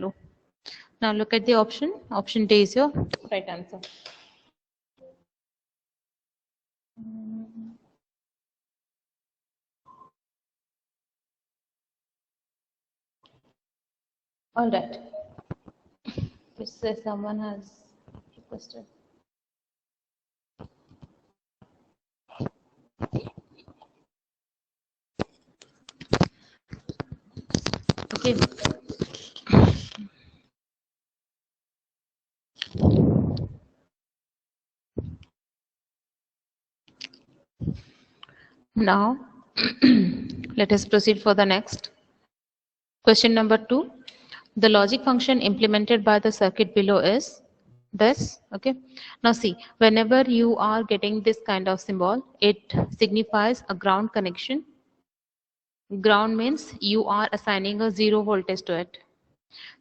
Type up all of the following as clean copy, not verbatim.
value. Now look at the option. Option D is your right answer. All right. Which says someone has requested. Okay. Now, let us proceed for the next. Question number 2. The logic function implemented by the circuit below is this. Okay. Now see, whenever you are getting this kind of symbol, it signifies a ground connection. Ground means you are assigning a 0 voltage to it.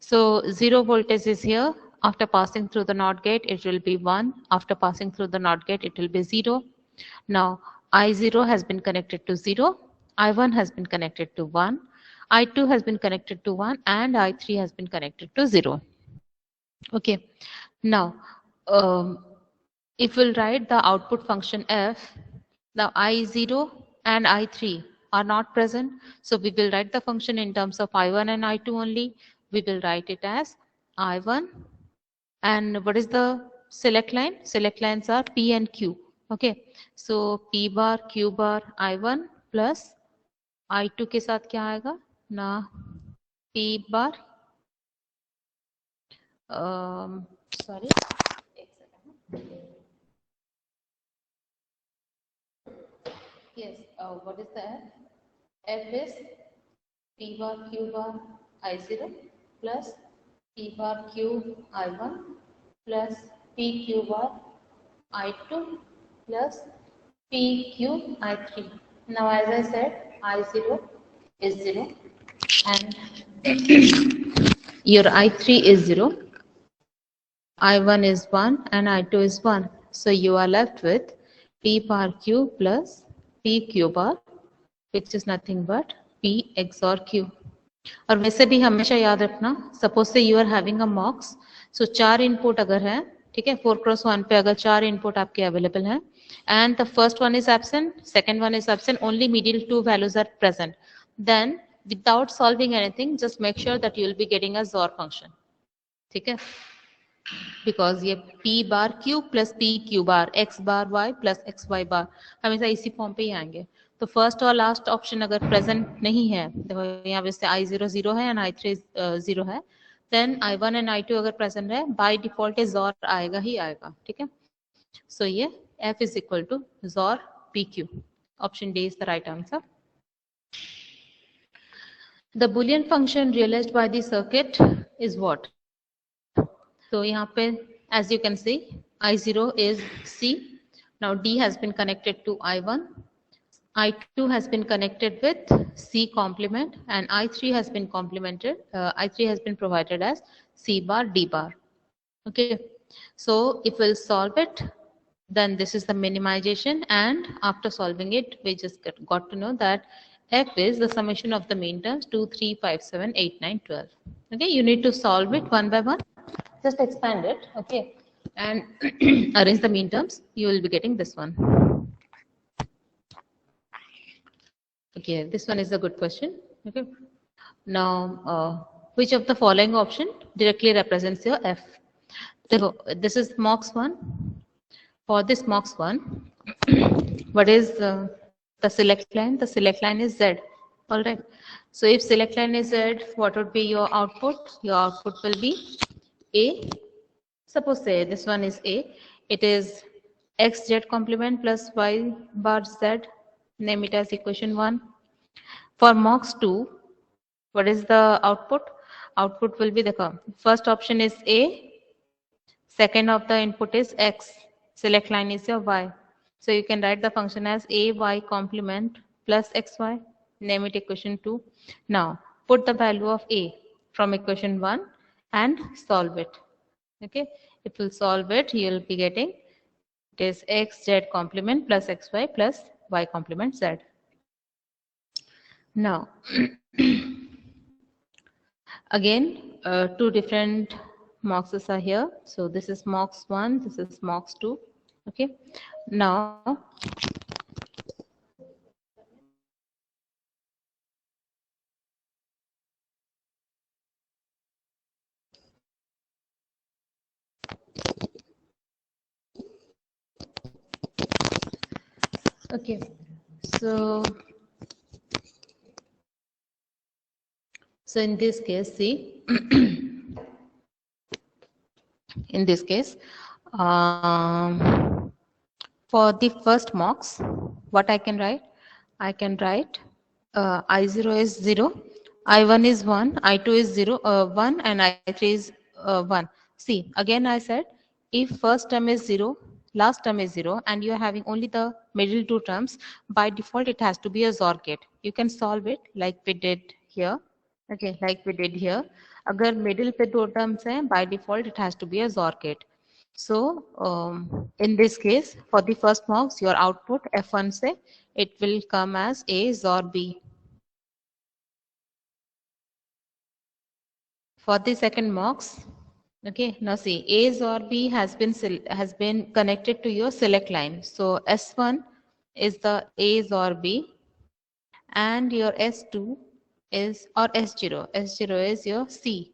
So 0 voltage is here. After passing through the NOT gate, it will be 1. After passing through the NOT gate, it will be 0. Now I0 has been connected to 0. I1 has been connected to 1. I2 has been connected to 1. And I3 has been connected to 0. Okay. Now, if we'll write the output function f, now I0 and I3 are not present. So we will write the function in terms of I1 and I2 only. We will write it as I1. And what is the select line? Select lines are P and Q. Okay. So P bar, Q bar, I1 plus I2 के साथ क्या आएगा? ना P bar. Sorry. एक second. Yes. What is the F? F is P bar Q bar I0 plus P bar Q I1 plus P Q bar I2 plus P Q I3. Now as I said, I0 is 0 and your I3 is 0, I1 is 1 and I2 is 1. So you are left with P bar Q plus P Q bar, which is nothing but P XOR Q. और वैसे भी हमेशा याद रखना, suppose say you are having a mux, so 4 input अगर है, ठीक है, 4x1 पे अगर 4 इनपुट आपके अवेलेबल हैं and the first one is absent, second one is absent, only middle two values are present, then without solving anything, just make sure that you will be getting a XOR function. ठीक है, because ये p bar q plus p q bar x bar y plus x y bar हमेशा इसी form पे ही आएंगे. तो first और last option अगर प्रेजेंट नहीं है, देखो यहाँ पे से I0 0 है एंड I3 0 है, देन I1 एंड I2 अगर प्रेजेंट है, बाय डिफॉल्ट XOR आएगा ही आएगा. ठीक है, सो ये F is equal to XOR PQ. Option D is the right answer. The Boolean function realized by the circuit is what? So यहाँ पे as you can see, I0 is C. Now D has been connected to I1. I2 has been connected with C complement and I3 has been complemented. I3 has been provided as C bar D bar. Okay. So if we'll solve it, then this is the minimization, and after solving it, we just got to know that F is the summation of the mean terms 2, 3, 5, 7, 8, 9, 12. Okay, you need to solve it one by one. Just expand it, okay, and arrange the mean terms. You will be getting this one. Okay, this one is a good question. Okay, now which of the following option directly represents your F? So this is MOX 1. For this MOX 1, what is the select line? The select line is Z. All right. So if select line is Z, what would be your output? Your output will be A. Suppose say this one is A. It is XZ complement plus Y bar Z. Name it as equation 1. For MOX 2, what is the output? Output will be the first option is A. Second of the input is X. Select line is your Y. So you can write the function as AY complement plus XY. Name it equation 2. Now put the value of A from equation 1 and solve it. Okay. If you solve it, you will be getting it is XZ complement plus XY plus Y complement Z. Now again, two different MOXs are here. So this is MOX 1, this is MOX 2. Okay. Now, okay. So, in this case, see, in this case, for the first MOX, what I can write? I can write I0 is 0, I1 is 1, I2 is 0, 1, and I3 is 1. See, again I said, if first term is 0, last term is 0, and you are having only the middle two terms, by default it has to be a XOR gate. You can solve it like we did here. Okay, like we did here. अगर middle पे दो terms हैं, by default it has to be a XOR gate. So in this case, for the first MOX, your output F1 से it will come as A XOR B. For the second MOX, okay, now see, A XOR B has been connected to your select line. So S1 is the A XOR B, and your S2 is, or S0. S0 is your C.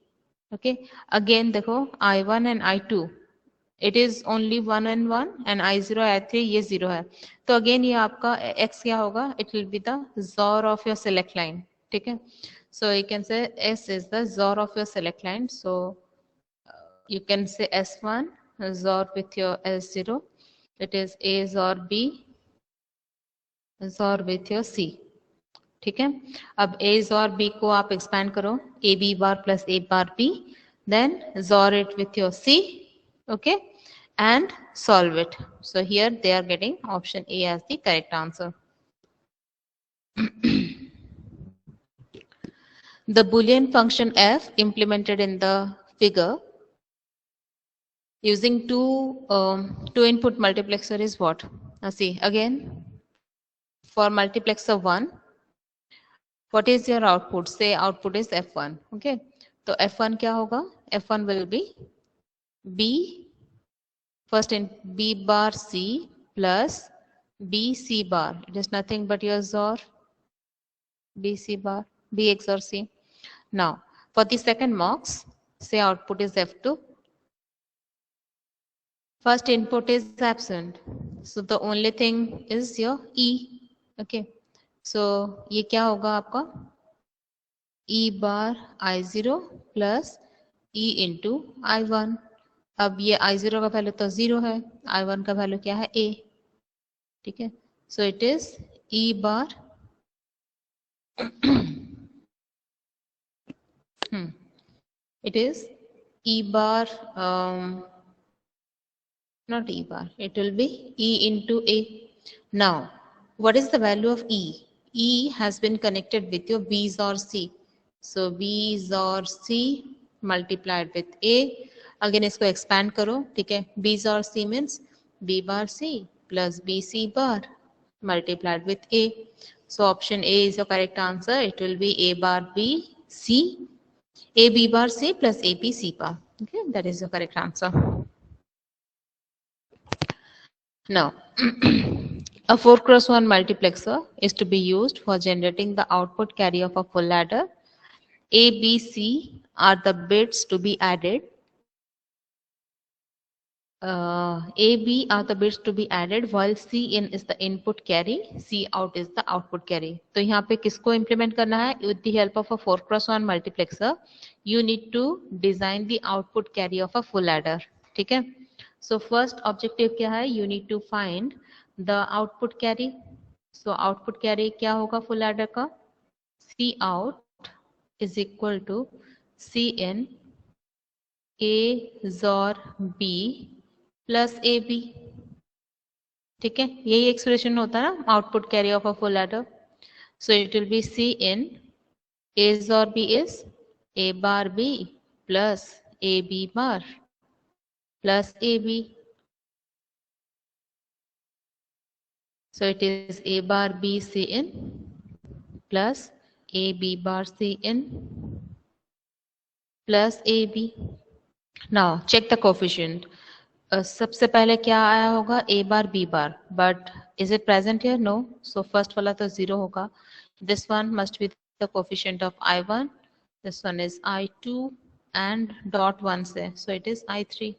Okay. Again, देखो I1 and I2. It is only 1 and I0 I3 ये 0 है. तो again ये आपका X क्या होगा? It will be the XOR of your select line. ठीक है. So you can say S is the XOR of your select line. So you can say S1 XOR with your S0. It is A XOR B XOR with your C. ठीक है. अब A XOR B को आप expand करो, A B bar plus A bar B, then XOR it with your C, okay, and solve it. So here they are getting option A as the correct answer. The Boolean function f implemented in the figure using two input multiplexer is what? Now see again, for multiplexer 1, what is your output? Say output is F1. Okay. So F1 क्या होगा? F1 will be B, first in B bar C plus B C bar. It is nothing but your XOR B C bar, B XOR C. Now, for the second MOX, say output is F2. First input is absent. So the only thing is your E. Okay. So ये क्या होगा आपका? E bar I0 plus E into I1. अब ये I0 का value तो 0 है, I1 का वैल्यू क्या है? A. ठीक है. So it is E bar it is E bar not E bar, it will be E into A. Now, what is the value of E? E has been connected with your B XOR C. So B XOR C multiplied with A. Again इसको expand करो, ठीक है? B XOR C means B bar C plus B C bar multiplied with A. So option A is your correct answer. It will be A bar B C, A B bar C plus A B C bar. Okay, that is your correct answer. Now, a 4x1 multiplexer is to be used for generating the output carry of a full ladder. A, B, C are the bits to be added. A, B are the bits to be added, while C in is the input carry, C out is the output carry. तो यहाँ पे किसको implement करना है? With the help of a 4x1 multiplexer, you need to design the output carry of a full ladder. ठीक है? So first objective क्या है? You need to find the output carry. So output carry क्या होगा full ladder का? C out is equal to C in A XOR B plus A B. ठीक है, यही एक्सप्रेशन होता है ना output carry of a full adder. So it will be C in A और B is A bar B plus A B bar plus A B. So it is A bar B C in plus A B bar C in plus AB. Now check the coefficient. सबसे पहले क्या आया होगा a bar b bar, but is it present here? No. So first वाला तो 0 होगा. This one must be the coefficient of I1. This one is I2 and dot 1 से. So it is I3.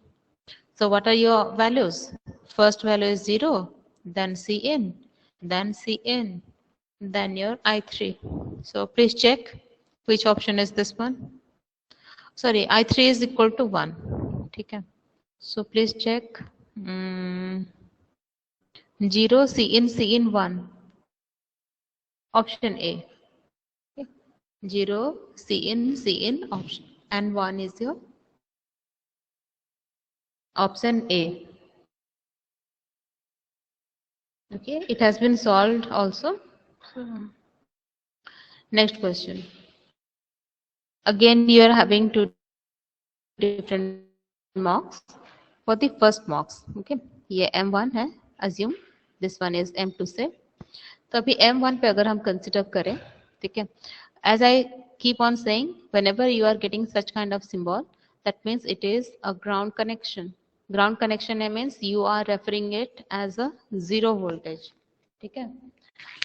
So what are your values? First value is 0, then Cin, then Cin, then your I3. So please check which option is this one. Sorry, I3 is equal to 1. ठीक है. So please check. 0, Cin 1. Option A. Okay. 0, Cin option, and 1 is your option A. Okay, it has been solved also. Next question. Again, you are having two different marks. For the first marks, okay, ये M1 है. Assume this one is M2 से. तो अभी M1 पे अगर हम consider करें, ठीक है. As I keep on saying, whenever you are getting such kind of symbol, that means it is a ground connection. Ground connection means you are referring it as a zero voltage. ठीक है.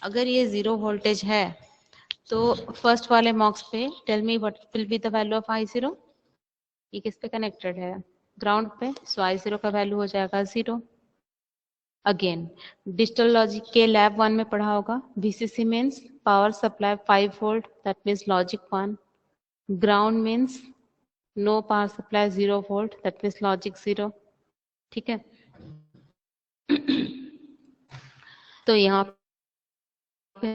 अगर ये zero voltage है, तो first वाले mux पे tell me what will be the value of I0. ये किस पे कनेक्टेड है? ग्राउंड पे. सो I0 का वैल्यू हो जाएगा 0. अगेन डिजिटल लॉजिक के लैब 1 में पढ़ा होगा. VCC means power supply 5 volt, that means logic 1. Ground means no power supply 0 volt, that means logic 0. ठीक है. तो यहाँ पे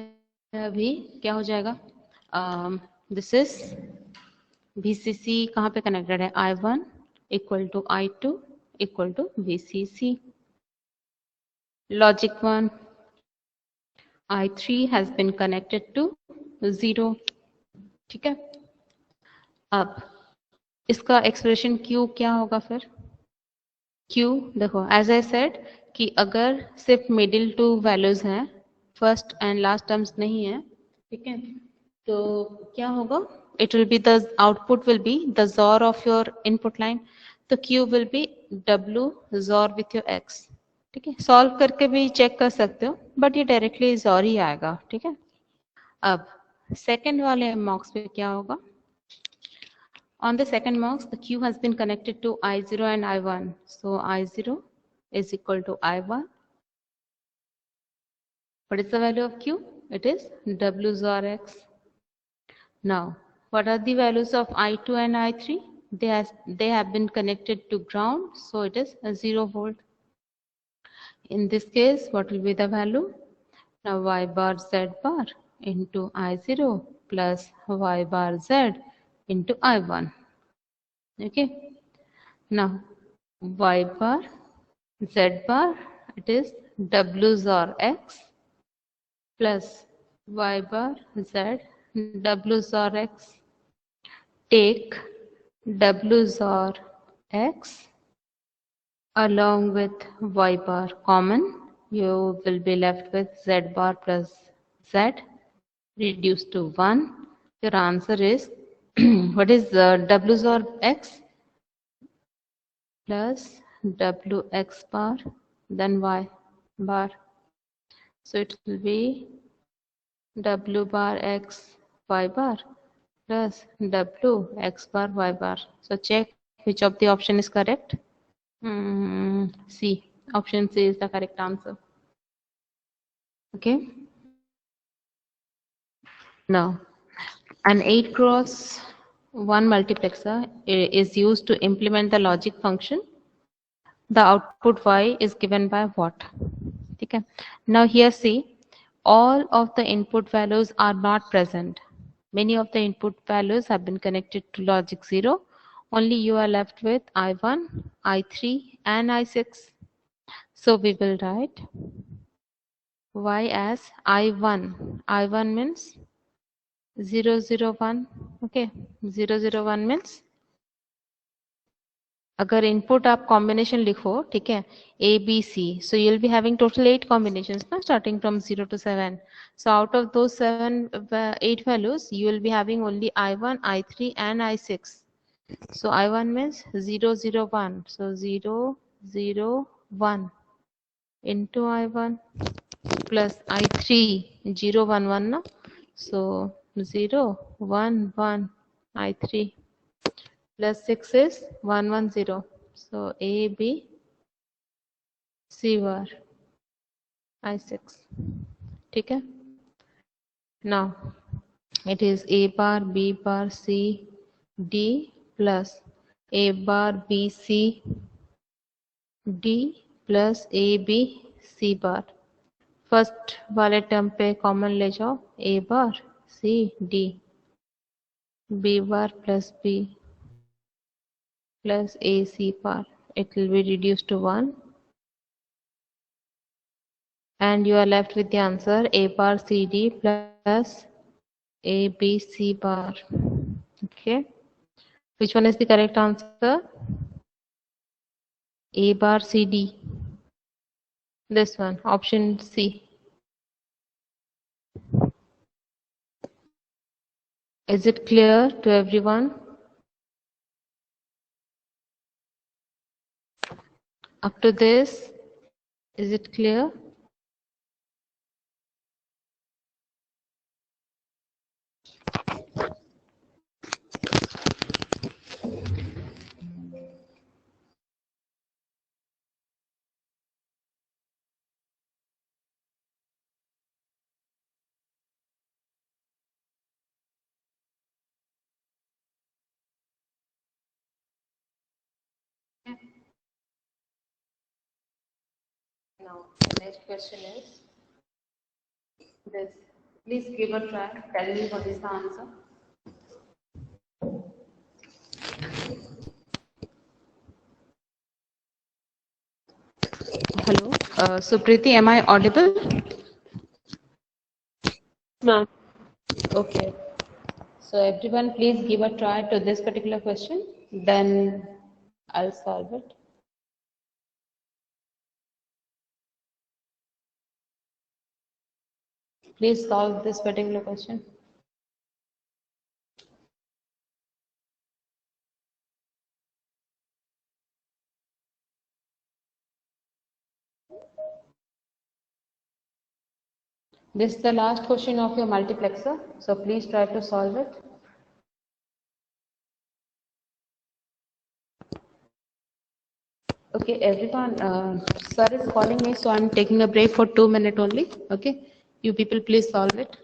अभी क्या हो जाएगा? दिस इज VCC कहाँ पे कनेक्टेड है? I1 equal to I2 equal to VCC. Logic 1, I3 has been connected to 0. ठीक है. अब इसका एक्सप्रेशन Q क्या होगा फिर? Q देखो, एज आई सेड कि अगर सिर्फ मिडिल टू वैल्यूज हैं, फर्स्ट एंड लास्ट टर्म्स नहीं है, ठीक है, तो क्या होगा? It will be the output will be the ZOR of your input line. तो Q will be W ZOR with your X. ठीक है. सॉल्व करके भी चेक कर सकते हो, बट ये डायरेक्टली ZOR ही आएगा. ठीक है. अब सेकेंड वाले मॉक्स पे क्या होगा? On the second mux, the Q has been connected to I0 and I1. So I0 is equal to I1. What is the value of Q? It is W ZOR X. Now, what are the values of I2 and I3? They have been connected to ground, so it is a 0 volt. In this case, what will be the value? Now Y bar Z bar into I0 plus Y bar Z into I1. Okay. Now Y bar Z bar, it is W ZOR X plus Y bar Z W ZOR X. Take W ZOR X along with Y bar common, you will be left with Z bar plus Z reduced to 1. Your answer is what is W ZOR X plus W X bar then Y bar. So it will be W bar X Y bar plus W X bar Y bar. So check which of the option is correct. C. Option C is the correct answer. Okay. Now, an 8x1 multiplexer is used to implement the logic function. The output Y is given by what? Okay. Now here see, all of the input values are not present. Many of the input values have been connected to logic 0. Only you are left with I1, I3 and I6. So we will write Y as I1. I1 means 001. Okay, 001 means अगर input आप combination लिखो, ठीक है, ABC, so you'll be having total 8 combinations now, starting from 0 to 7. So out of those 8 values, you will be having only I1, I3 and I6. So I1 means 0, 0, 1. So 0, 0, 1 into I1 plus I3, 0, 1, 1. No? So 0, 1, 1, I3 plus 6 is 1, 1, 0. So A, B, C bar, I6. ठीक है? Now it is A bar, B bar, C, D plus A bar, B, C, D plus A, B, C bar. First वाले term पे common ले जाओ A bar C D B bar plus B plus AC bar. It will be reduced to 1 and you are left with the answer A bar CD plus ABC bar. Okay. Which one is the correct answer? A bar CD. This one, option C. Is it clear to everyone? Up to this, is it clear? Now, the next question is this. Please give a try. Tell me what is the answer. Hello, Supriti, am I audible? Ma'am. Okay. So everyone, please give a try to this particular question. Then I'll solve it. Please solve this particular question. This is the last question of your multiplexer. So please try to solve it. Okay, everyone, sir is calling me, so I'm taking a break for 2 minutes only. Okay, you people please solve it.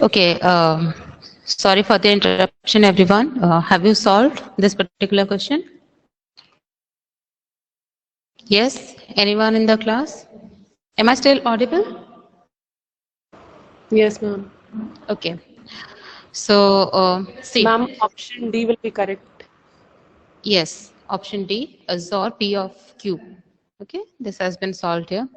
Okay, sorry for the interruption, everyone. Have you solved this particular question? Yes, anyone in the class? Am I still audible? Yes, ma'am. Okay, so see, Ma'am, option D will be correct. yes, option D, XOR P of Q. Okay, this has been solved here.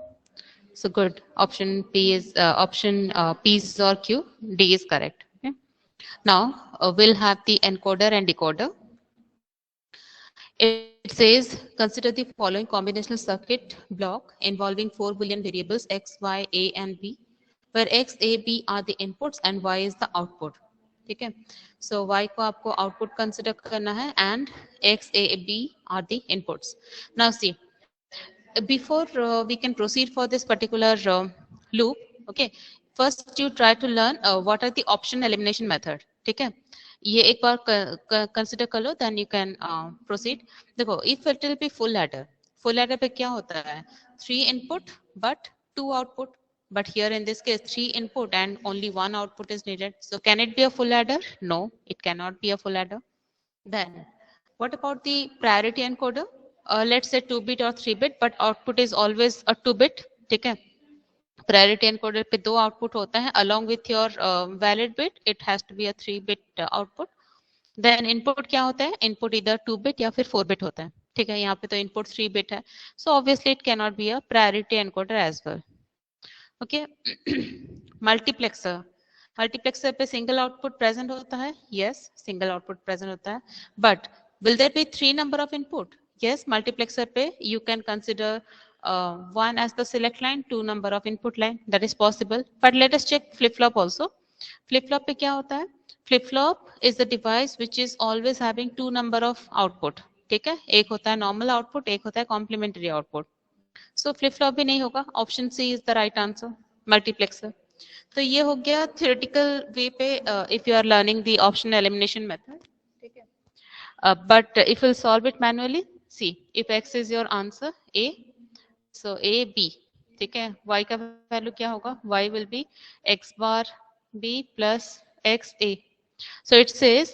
So good. Option P is XOR Q. D is correct. Okay. Now we'll have the encoder and decoder. It says, consider the following combinational circuit block involving 4 Boolean variables x, y, a, and b, where x, a, b are the inputs and y is the output. ठीक है. So y को आपको output consider करना है and x, a, b are the inputs. Now see, before we can proceed for this particular loop, okay, first you try to learn what are the option elimination method. ठीक है, ये एक बार consider कर लो, then you can proceed. देखो, if it will B full adder पे क्या होता है, 3 input but 2 output, but here in this case 3 input and only 1 output is needed. So can it be a full adder? No, it cannot be a full adder. Then what about the priority encoder? Let's say 2 bit or 3 bit, but output is always a 2 bit. ठीक है, priority encoder पे 2 output होता है, along with your valid bit it has to be a 3 bit output. Then input क्या होता है, input इधर 2 bit या फिर 4 बिट होता है. ठीक है, यहाँ पे तो इनपुट 3 बिट है, so obviously it can not be a priority encoder as well. Okay. Multiplexer पे सिंगल आउटपुट प्रेजेंट होता है, यस, सिंगल आउटपुट प्रेजेंट होता है, but will there be 3 number of input? Yes, multiplexer पे you can consider one as the select line, 2 number of input line, that is possible. But let us check flip flop also. Flip flop पे क्या होता है, flip flop is the device which is always having 2 number of output. ठीक है, एक होता है normal output, एक होता है complementary output. So flip flop भी नहीं होगा, option C is the right answer, multiplexer. तो ये हो गया theoretical way पे if you are learning the option elimination method. ठीक है, but if you solve it manually, see, if x is your answer A, so A B, ठीक है, y का वैल्यू क्या होगा, y will be x bar B plus x A. So it says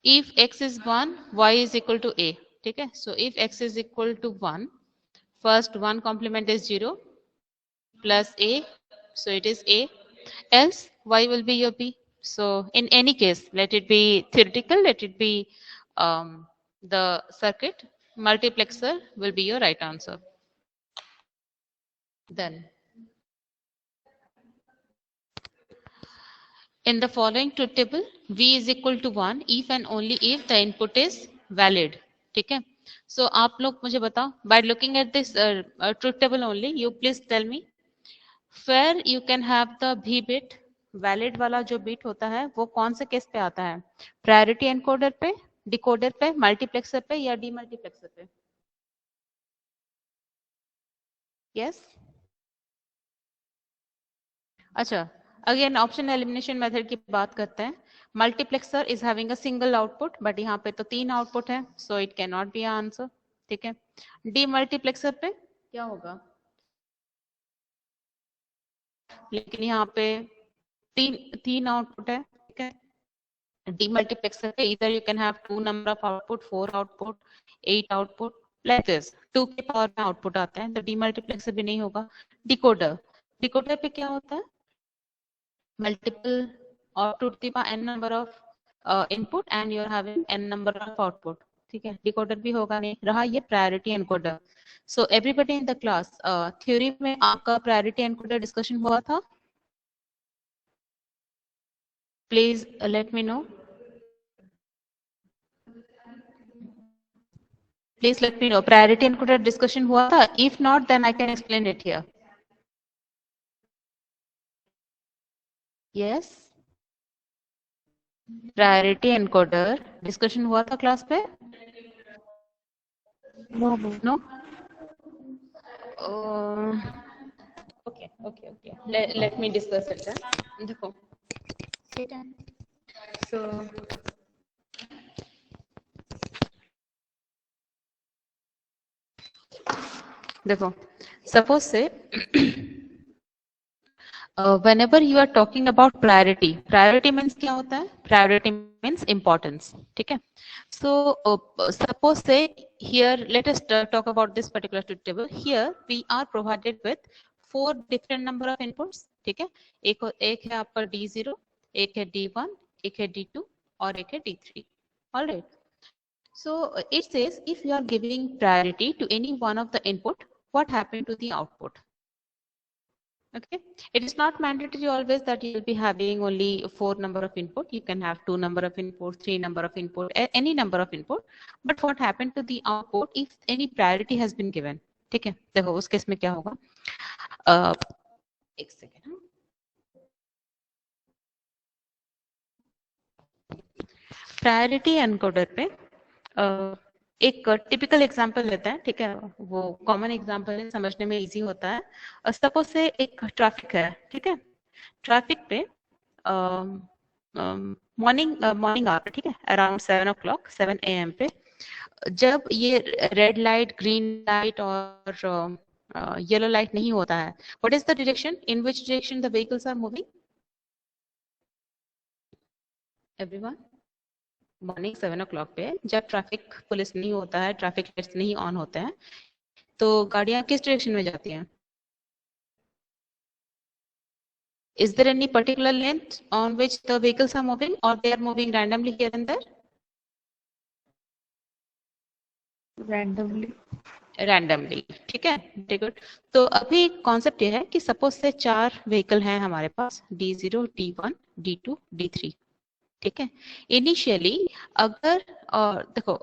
if x is 1, y is equal to A. ठीक है, so if x is equal to 1, first 1 complement is 0 plus A, so it is A, else y will be your B. So in any case, let it be theoretical, let it be the circuit, multiplexer will be your right answer. Then in the following truth table, v is equal to 1 if and only if the input is valid. ठीक है, so आप लोग मुझे बताओ, by looking at this truth table only, you please tell me where you can have the v bit, valid वाला जो bit होता है वो कौन से केस पे आता है, प्रायोरिटी एनकोडर पे, डिकोडर पे, मल्टीप्लेक्सर पे या डीमल्टीप्लेक्सर पे? यस, अच्छा, अगेन ऑप्शन एलिमिनेशन मेथड की बात करते हैं. Multiplexer is having a single output, but यहाँ पे तो 3 आउटपुट है, so it can not B answer. ठीक है, डी मल्टीप्लेक्सर पे क्या होगा, लेकिन यहाँ पे तीन आउटपुट है. ठीक है, डी मल्टीप्लेक्सर पे इधर you can have 2 number of output, 4 output, 8 output, like this 2 के पावर में आउटपुट आते हैं, तो डी मल्टीप्लेक्सर भी नहीं होगा. डिकोडर, डिकोडर पे क्या होता है, multiple or to the power n number of input and you are having n number of output. ठीक है, डिकोडर भी होगा नहीं, रहा ये priority encoder. So everybody in the class, theory में आपका प्रायोरिटी एनकोडर डिस्कशन हुआ था? Please let me know, please let me know, priority encoder discussion हुआ था? If not then I can explain it here. Yes, priority encoder discussion हुआ था class पे? No, no. Okay. Let me discuss it then. देखो, ठीक है, so देखो, suppose से whenever you are talking about priority means क्या होता है? Priority means importance. ठीक है? So suppose say here, let us talk about this particular truth table. Here we are provided with 4 different number of inputs. ठीक है? एक है आपका D0, एक है D1, एक है D2 और एक है D3. All right. So it says if you are giving priority to any one of the input, what happened to the output? Okay, it is not mandatory always that you will be having only 4 number of input. You can have 2 number of input, 3 number of input, any number of input. But what happened to the output if any priority has been given? ठीक है, देखो उस case में क्या होगा? एक second. Priority encoder पे एक टिपिकल एग्जांपल लेते हैं. ठीक है, वो कॉमन एग्जांपल है, समझने में इजी होता है. सपोज से एक ट्रैफिक है. ठीक है, ट्रैफिक पे मॉर्निंग आवर, ठीक है, अराउंड 7 o'clock 7 AM पे जब ये रेड लाइट, ग्रीन लाइट और येलो लाइट नहीं होता है, what is the direction in which direction the vehicles are moving? Everyone, morning 7 o'clock पे जब ट्रैफिक पुलिस नहीं होता है, ट्रैफिक लाइट्स नहीं ऑन होते हैं, तो गाड़ियां किस डायरेक्शन में जाती हैं? Is there any particular length on which the vehicles are moving, or they are moving randomly here and there? Randomly. ठीक है, वेरी गुड. तो अभी कॉन्सेप्ट ये है कि सपोज से 4 व्हीकल हैं हमारे पास, D0, D1, D2, D3. ठीक है, इनिशियली अगर देखो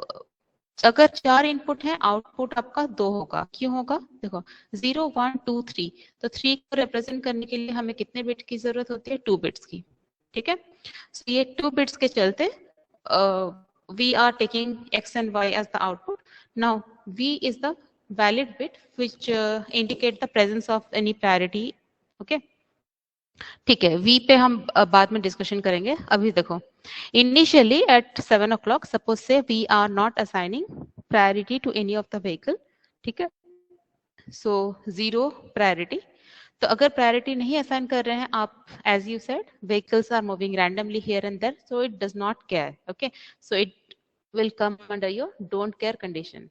अगर 4 इनपुट है, आउटपुट आपका 2 होगा. क्यों होगा? देखो 0, 1, 2, 3, तो 3 को रिप्रेजेंट करने के लिए हमें कितने बिट की जरूरत होती है? 2 बिट्स की. ठीक है, so ये 2 बिट्स के चलते we are taking x and y as the output. Now v is the valid bit which indicate the presence of any priority. Okay, ठीक है, V पे हम बाद में डिस्कशन करेंगे. अभी देखो initially at 7 o'clock suppose say we are not assigning priority to any of the vehicle. ठीक है, सो 0 प्रायोरिटी. तो अगर प्रायोरिटी नहीं असाइन कर रहे हैं आप, as you said, vehicles are moving randomly here and there, so it does not care. Okay, so it will come under your don't care condition.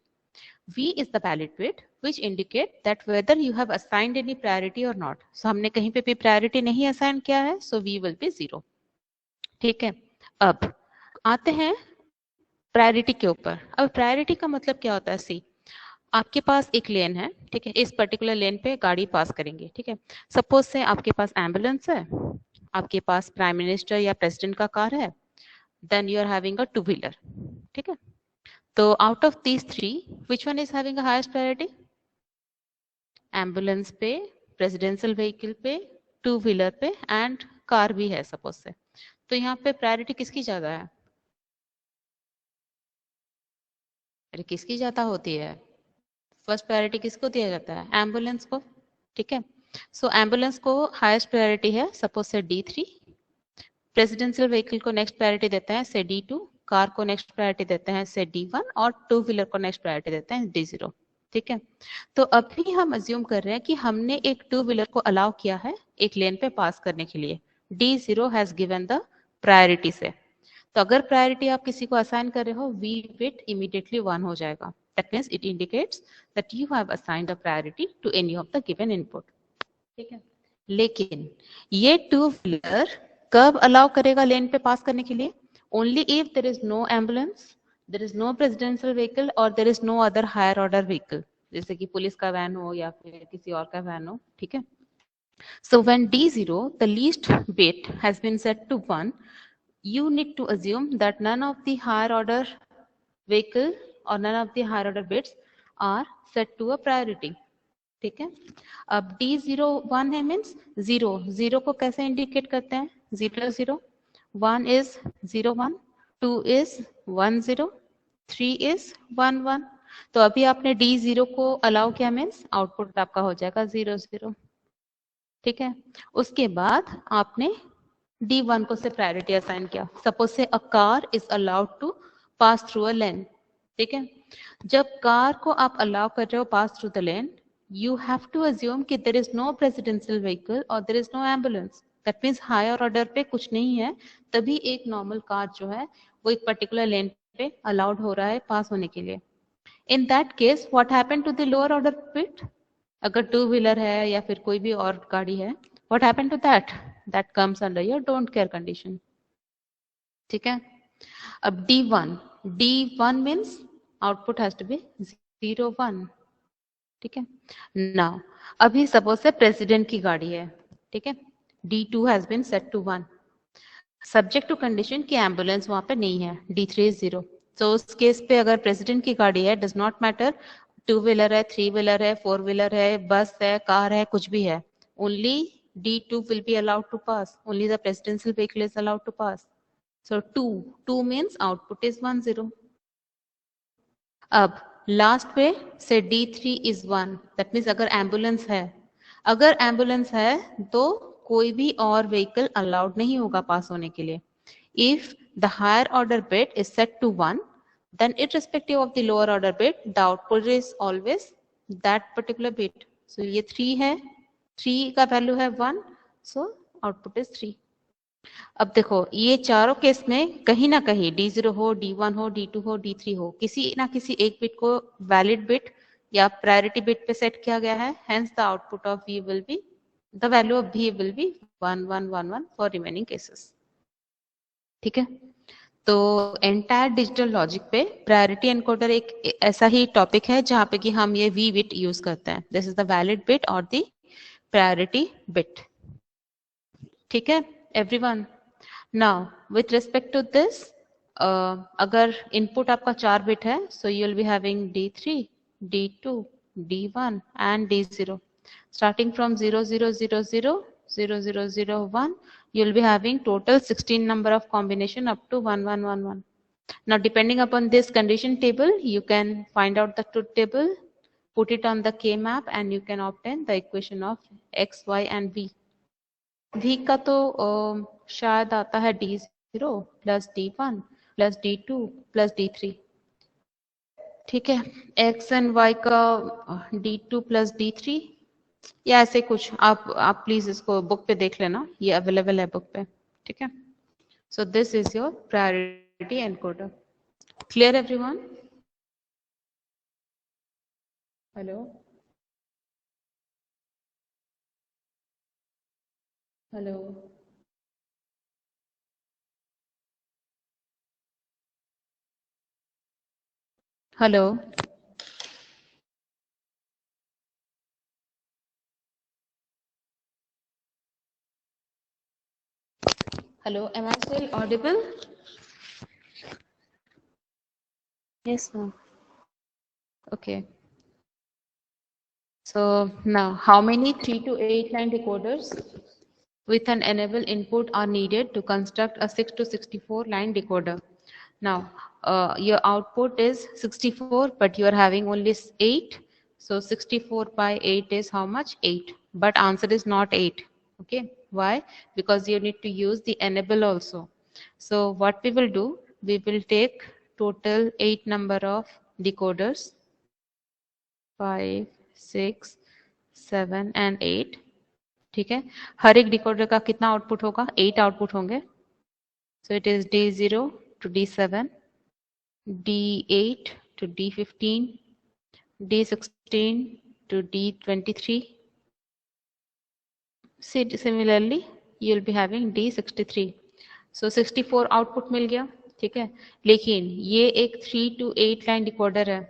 V is the valid bit which indicate that whether you have assigned any priority or not. So हमने कहीं पे भी priority नहीं assign किया है, so V will be 0. ठीक है, अब आते हैं priority के ऊपर. अब priority का मतलब क्या होता है? सी, आपके पास एक लेन है. ठीक है, इस पर्टिकुलर लेन पे गाड़ी पास करेंगे. ठीक है, सपोज से आपके पास एम्बुलेंस है, आपके पास प्राइम मिनिस्टर या प्रेसिडेंट का कार है, then you are having a 2-wheeler. ठीक है, तो out of these 3 which one is having highest priority? Ambulance पे, प्रेसिडेंशियल व्हीकल पे, 2-wheeler पे एंड कार भी है सपोज से. तो यहाँ पे प्रायोरिटी किसकी ज्यादा है? अरे किसकी ज्यादा होती है? फर्स्ट प्रायोरिटी किसको दिया जाता है? एम्बुलेंस को. ठीक है, सो एम्बुलेंस को हाईएस्ट प्रायोरिटी है सपोज से D3. प्रेसिडेंशियल व्हीकल को नेक्स्ट प्रायोरिटी देते हैं से D2, कार को नेक्स्ट प्रायोरिटी देते हैं से D1 और 2-wheeler को नेक्स्ट प्रायोरिटी देते हैं D0. ठीक है, तो अभी हम अज्यूम कर रहे हैं कि हमने एक 2-wheeler को अलाउ किया है एक लेन पे पास करने के लिए. D0 has given the priority से. तो अगर प्रायोरिटी आप किसी को असाइन कर रहे हो, V बिट इमीडिएटली 1 हो जाएगा. That means it indicates that you have assigned a priority to any of the given input. ठीक है, लेकिन ये 2-wheeler कब अलाउ करेगा लेन पे पास करने के लिए? Only if there is no ambulance, there is no presidential vehicle or there is no other higher order vehicle, जैसे कि पुलिस का वैन हो या फिर किसी और का वैन हो. ठीक है, so when D0 the least bit has been set to 1, you need to assume that none of the higher order vehicle or none of the higher order bits are set to a priority. ठीक है, अब D0 1 है means 0. 0 को कैसे indicate करते हैं? 0 0. 1 is 0 1, 2 is 1 0, 3 is 1 1. तो अभी आपने D0 को अलाउ किया मीन्स आउटपुट आपका हो जाएगा 0 0. ठीक है, उसके बाद आपने D1 को से प्रायोरिटी असाइन किया. Suppose say a car is allowed to pass through a lane. ठीक है, जब कार को आप अलाउ कर रहे हो pass through the lane, you have to assume कि there is no presidential vehicle or there is no ambulance. That means higher order पे कुछ नहीं है, तभी एक normal car जो है वो एक particular lane पे allowed हो रहा है pass होने के लिए. In that case, what happened to the lower order bit? अगर टू व्हीलर है या फिर कोई भी और गाड़ी है, what happened to that? That comes under your don't care condition. ठीक है. अब D1 means output has to be 0 1. ठीक है. Now अभी सपोज से प्रेसिडेंट की गाड़ी है, ठीक है. D2 has been set to 1. Subject to condition की एम्बुलेंस वहां पे नहीं है, D3 is 0. तो उस केस पे अगर प्रेसिडेंट की गाड़ी है, does not matter two wheeler है, थ्री व्हीलर है, फोर व्हीलर है, बस है, कार है, कुछ भी है, only D2 will be allowed to pass. Only the presidential vehicle is allowed to pass. So 2 means output is 1 0. अब लास्ट पे से D3 is 1. That means अगर एम्बुलेंस है तो कोई भी और व्हीकल अलाउड नहीं होगा पास होने के लिए. If the higher order bit is set to 1, then irrespective of the lower order bit, the output is always that particular bit. So ये 3 है, 3 का वैल्यू है 1, so output is 3. अब देखो ये चारों केस में कहीं ना कहीं D0 हो, D1 हो, D2 हो, D3 हो, किसी ना किसी एक बिट को वैलिड बिट या प्रायोरिटी बिट पे सेट किया गया है. Hence the output of V will be, the value of V will be 1 1 1 1 for remaining cases. ठीक है. तो एंटायर डिजिटल लॉजिक पे प्रायोरिटी एनकोडर एक ऐसा ही टॉपिक है जहां पे कि हम ये वी बिट यूज करते हैं. This is the valid bit और द प्रायोरिटी बिट. ठीक है everyone. Now with respect to this, अगर इनपुट आपका 4 बिट है, so you will be having D3, D2, D1 and D0. Starting from 0 0 0 0 0 0 0 1, you will be having total 16 number of combination up to 1 1 1 1. Now depending upon this condition table, you can find out the truth table, put it on the K map and you can obtain the equation of x, y and v. v का तो शायद आता है D0 plus D1 plus D2 plus D3. ठीक है. x and y का D2 plus D3 या ऐसे कुछ आप प्लीज इसको बुक पे देख लेना, ये अवेलेबल है बुक पे. ठीक है. So this is your priority encoder. Clear everyone? Hello hello hello. Hello, am I still audible? Yes, ma'am. Okay. So now, how many 3 to 8 line decoders with an enable input are needed to construct a 6 to 64 line decoder? Now, your output is 64, but you are having only 8. So 64 by 8 is how much? 8. But answer is not 8. Okay. Why? Because you need to use the enable also. So what we will do, we will take total 8 number of decoders, 5, 6, 7 and 8. ठीक है. हर एक decoder का कितना output होगा? 8 output होंगे. So it is D0 to D7, D8 to D15, D16 to D23. Similarly, you will be having D63. So 64 output मिल गया. ठीक है. लेकिन ये एक 3 to 8 लाइन डिकोडर है.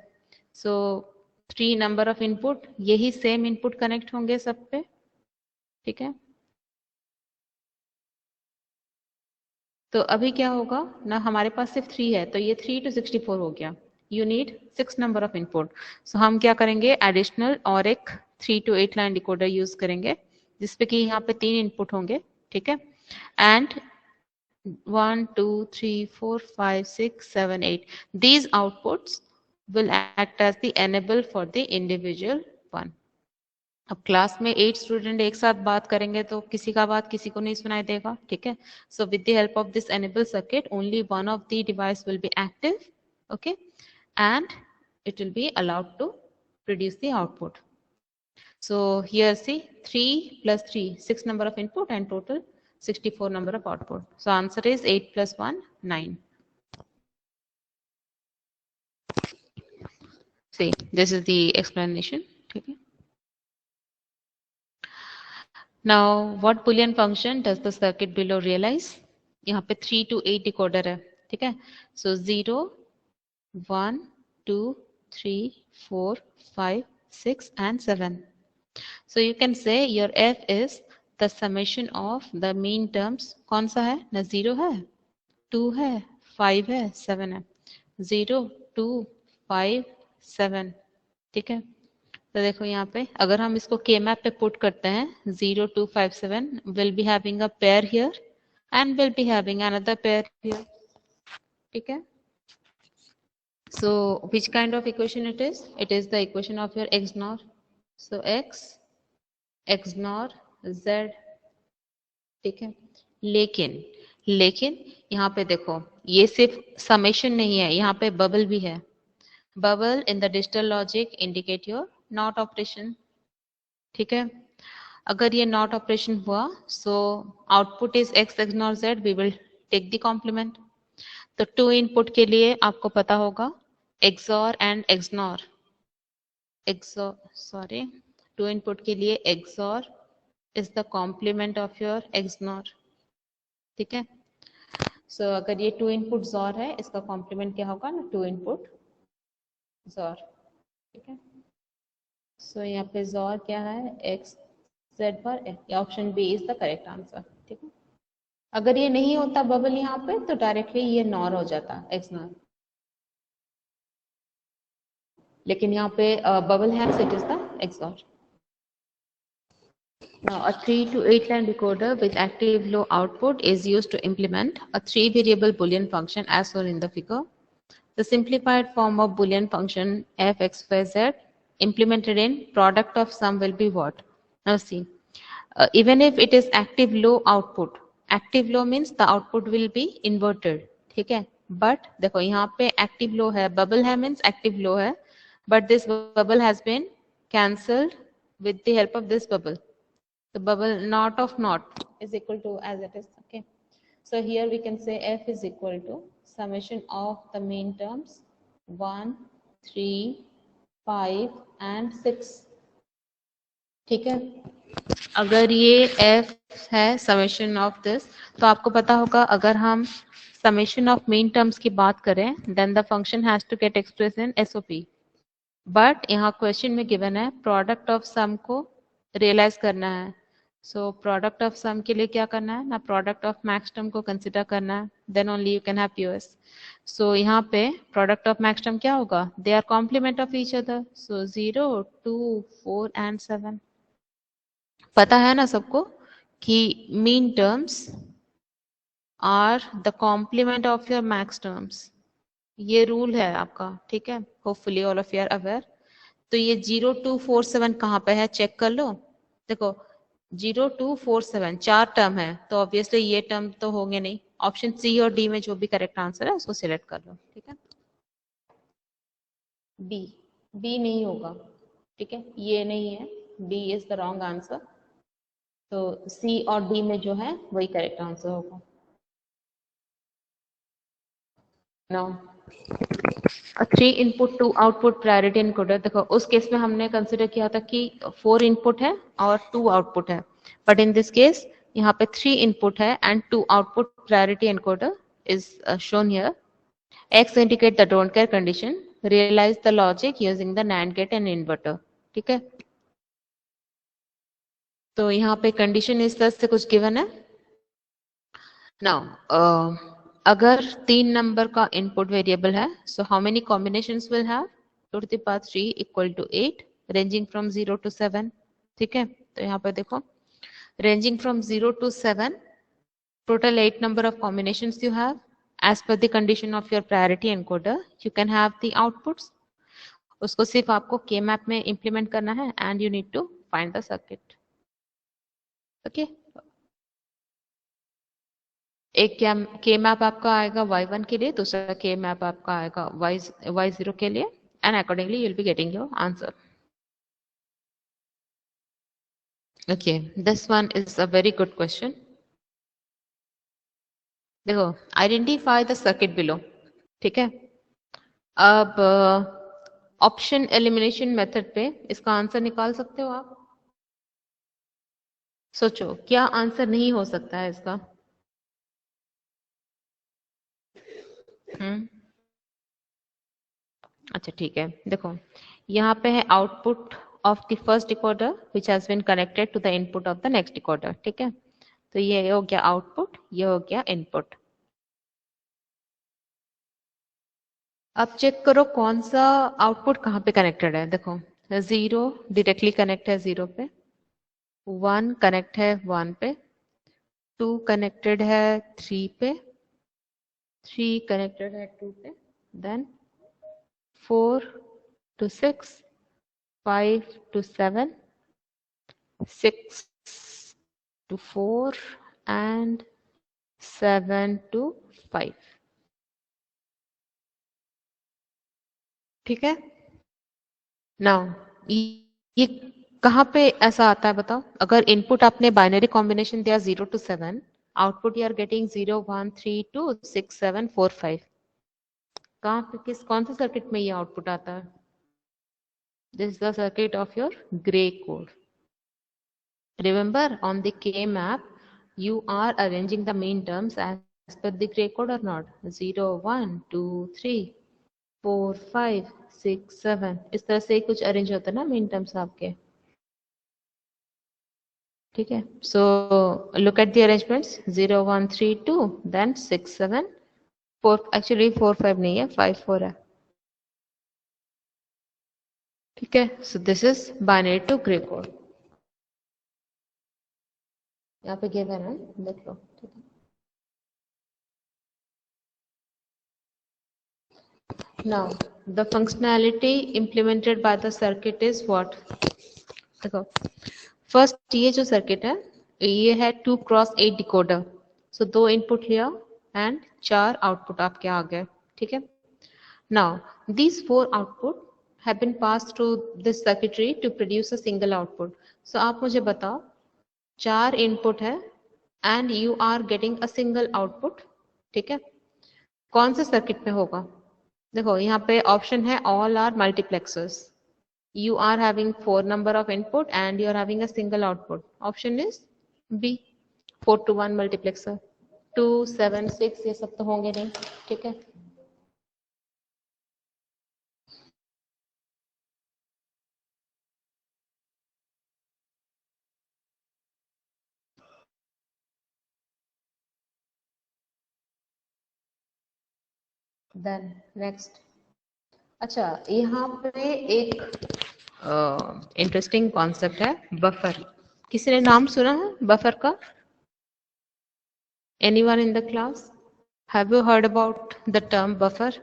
So 3 नंबर ऑफ इनपुट, यही सेम इनपुट कनेक्ट होंगे सब पे. ठीक है. तो अभी क्या होगा ना, हमारे पास सिर्फ 3 है, तो ये 3 to 64 हो गया. You need 6 number of input. So हम क्या करेंगे, एडिशनल और एक 3 to 8 लाइन डिकोडर यूज करेंगे, जिसपे कि यहाँ पे 3 इनपुट होंगे. ठीक है. And 1 2 3 4 5 6 7 8, these outputs will act as the enable for the individual one. अब क्लास में 8 स्टूडेंट एक साथ बात करेंगे तो किसी का बात किसी को नहीं सुनाई देगा. ठीक है. So with the help of this enable circuit, only one of the device will be active. Okay. And it will be allowed to produce the output. So here see 3 plus 3, 6 number of input and total 64 number of output. So answer is 8 plus 1, 9. See, this is the explanation. Okay. Now, what Boolean function does the circuit below realize? यहाँ पे 3 to 8 decoder है, ठीक है? So 0, 1, 2, 3, 4, 5, 6 and 7. So you can say your f is the summation of the mean terms. कौन सा है? ना 0 है, 2 है, 5 है, 7 है. 0, 2, 5, 7. ठीक है? तो देखो यहाँ पे अगर हम इसको के मैप पे पुट करते हैं 0, 2, 5, 7 will be having a pair here and will be having another pair here. ठीक है? So which kind of equation it is? It is the equation of your XNOR. So X XNOR Z. ठीक है? लेकिन यहाँ पे देखो ये सिर्फ समेशन नहीं है, यहाँ पे बबल भी है. Bubble in the digital logic indicate your not operation. ठीक है? अगर ये नॉट ऑपरेशन हुआ so output is X XNOR Z, we will take the complement. तो 2 इनपुट के लिए आपको पता होगा XOR and XNOR. Sorry 2 input के लिए XOR is the complement of your XNOR. ठीक है? सो अगर ये 2 इनपुट जॉर है, इसका कॉम्प्लीमेंट क्या होगा ना 2 इनपुट जॉर. ठीक है? सो यहाँ पे जॉर क्या है एक्स जेड पर. Option B is the correct answer. ठीक है? अगर ये नहीं होता बबल यहाँ पे तो डायरेक्टली ये नॉर हो जाता एक्स नॉर. लेकिन यहाँ पे बबल है, so it is the XOR. Now, a 3 to 8 line decoder with active low output is used to implement a 3 variable Boolean function as shown in the figure. The simplified form of Boolean function f x y z implemented in product of sum will be what? Now see, even if it is active low output, active low means the output will be inverted. ठीक है? But देखो यहाँ पे active low है, bubble है means active low है, but this bubble has been cancelled with the help of this bubble. The bubble not of not is equal to as it is. Okay, so here we can say f is equal to summation of the mean terms 1, 3, 5 and 6. ठीक है? अगर ये f है summation of this, तो आपको पता होगा अगर हम summation of mean terms की बात करें then the function has to get expressed in SOP. But यहाँ क्वेश्चन में गिवन है प्रोडक्ट ऑफ सम को रियलाइज करना है. सो प्रोडक्ट ऑफ सम के लिए क्या करना है ना, प्रोडक्ट ऑफ मैक्स टर्म को कंसिडर करना है, then only you can have POS. So यहाँ पे प्रोडक्ट ऑफ मैक्स टर्म क्या होगा? They are complement of each other. So 0, 2, 4 and 7. पता है ना सबको कि min terms are the complement of your max terms. ये रूल है आपका. ठीक है? Hopefully all of you are aware. तो ये 0, 2, 4, 7 कहाँ पे है चेक कर लो. देखो 0, 2, 4, 7 4 टर्म है तो ऑब्वियसली ये टर्म तो होंगे नहीं. ऑप्शन सी और डी में जो भी करेक्ट आंसर है उसको सिलेक्ट कर लो. ठीक है? बी नहीं होगा. ठीक है? ये नहीं है, B is the wrong answer. तो सी और डी में जो है वही करेक्ट आंसर होगा. No, 3 input 2 output priority encoder. देखो उस केस में हमने कंसिडर किया था कि 4 इनपुट है और 2 आउटपुट है, बट इन दिस केस यहाँ पे 3 इनपुट है and 2 output priority encoder is shown here. X indicate the don't care condition. Realize the logic using the NAND gate and inverter. ठीक है? तो यहाँ पे कंडीशन इस तरह से कुछ गिवन है. नाउ अगर 3 नंबर का इनपुट वेरिएबल है, so how many combinations will have? 2 to the power 3 equal to 8 ranging from 0 to 7. ठीक है? तो यहाँ पे देखो ranging from 0 to 7 total 8 number of combinations you have. As per the condition of your priority encoder, you can have the outputs. उसको सिर्फ आपको के मैप में इम्प्लीमेंट करना है and you need to find the circuit. Okay? एक के map आपका आएगा y1 के लिए, दूसरा के मैप आपका आएगा y0 के लिए, and accordingly you will be getting your answer. Okay, this one is a very good question. देखो, identify the circuit below. ठीक है, अब ऑप्शन एलिमिनेशन मेथड पे इसका आंसर निकाल सकते हो आप? सोचो क्या आंसर नहीं हो सकता है इसका? अच्छा ठीक है, देखो यहाँ पे है output of the first decoder which has been connected to the input of the next decoder. ठीक है, तो ये हो गया आउटपुट, ये हो गया इनपुट. अब चेक करो कौन सा आउटपुट कहाँ पे कनेक्टेड है. देखो 0 डायरेक्टली कनेक्ट है 0 पे, 1 कनेक्ट है 1 पे, 2 कनेक्टेड है 3 पे, 3 कनेक्टेड है 2 पे, then 4 to 6, 5 to 7, 6 to 4 and 7 to 5. ठीक है, नाउ ये कहाँ पे ऐसा आता है बताओ? अगर इनपुट आपने बाइनरी कॉम्बिनेशन दिया 0 to 7, output you are getting 0 1 3 2 6 7 4 5. कहाँ पे कौन से सर्किट में ये आउटपुट आता है? This is the circuit of your grey code. Remember, on the K map, you are arranging the main terms as per the gray code or not? 0 1 2 3 4 5 6 7. इस तरह से कुछ अरेंज होता है ना मेन टर्म्स आपके. ठीक है, so look at the arrangements. 0 1 3 2, then 6 7 4. Actually 4 5 नहीं है, 5 4 है. ठीक है, so this is binary to gray code. यहाँ पे गिवन है, देख लो. ठीक है, now the functionality implemented by the circuit is what? देखो फर्स्ट ये जो सर्किट है ये है 2x8 डिकोडर. सो 2 इनपुट लिया एंड 4 आउटपुट आपके आ गए. ठीक है, now these 4 output have been passed through this circuitry to produce a single output. So आप मुझे बताओ 4 इनपुट है and you are getting a single output. ठीक है, कौन से सर्किट में होगा? देखो यहाँ पे ऑप्शन है all are multiplexers. You are having 4 number of input and you are having a single output. Option is B, 4 to 1 multiplexer. 2 7 6 ये सब तो होंगे नहीं. ठीक है, देन नेक्स्ट. अच्छा यहाँ पे एक इंटरेस्टिंग कॉन्सेप्ट है बफर. किसी ने नाम सुना है बफर का? Anyone in the class have you heard about the term buffer?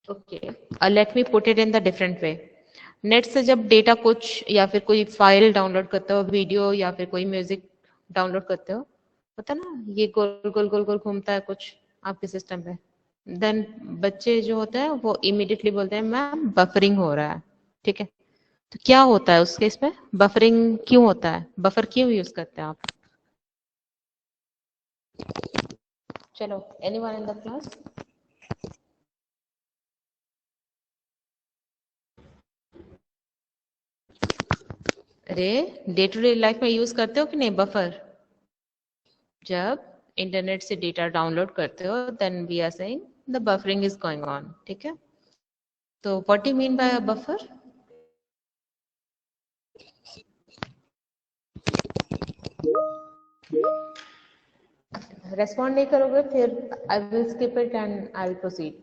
Okay, let me put it in the different way. Net से जब डेटा कुछ या फिर कोई फाइल डाउनलोड करते हो, वीडियो या फिर कोई म्यूजिक डाउनलोड करते हो, पता ना ये गोल गोल गोल गोल घूमता है कुछ आपके सिस्टम पे. देन बच्चे जो होते हैं वो इमीडिएटली बोलते हैं मैम बफरिंग हो रहा है. ठीक है, तो क्या होता है उस केस में? बफरिंग क्यों होता है? बफर क्यों यूज करते हैं आप? चलो एनीवन इन द क्लास? अरे डे टू डे लाइफ में यूज करते हो कि नहीं बफर? जब इंटरनेट से डेटा डाउनलोड करते हो then we are saying the buffering is going on. ठीक है, तो what do you mean by a buffer? Respond नहीं करोगे फिर I will skip it and I will proceed.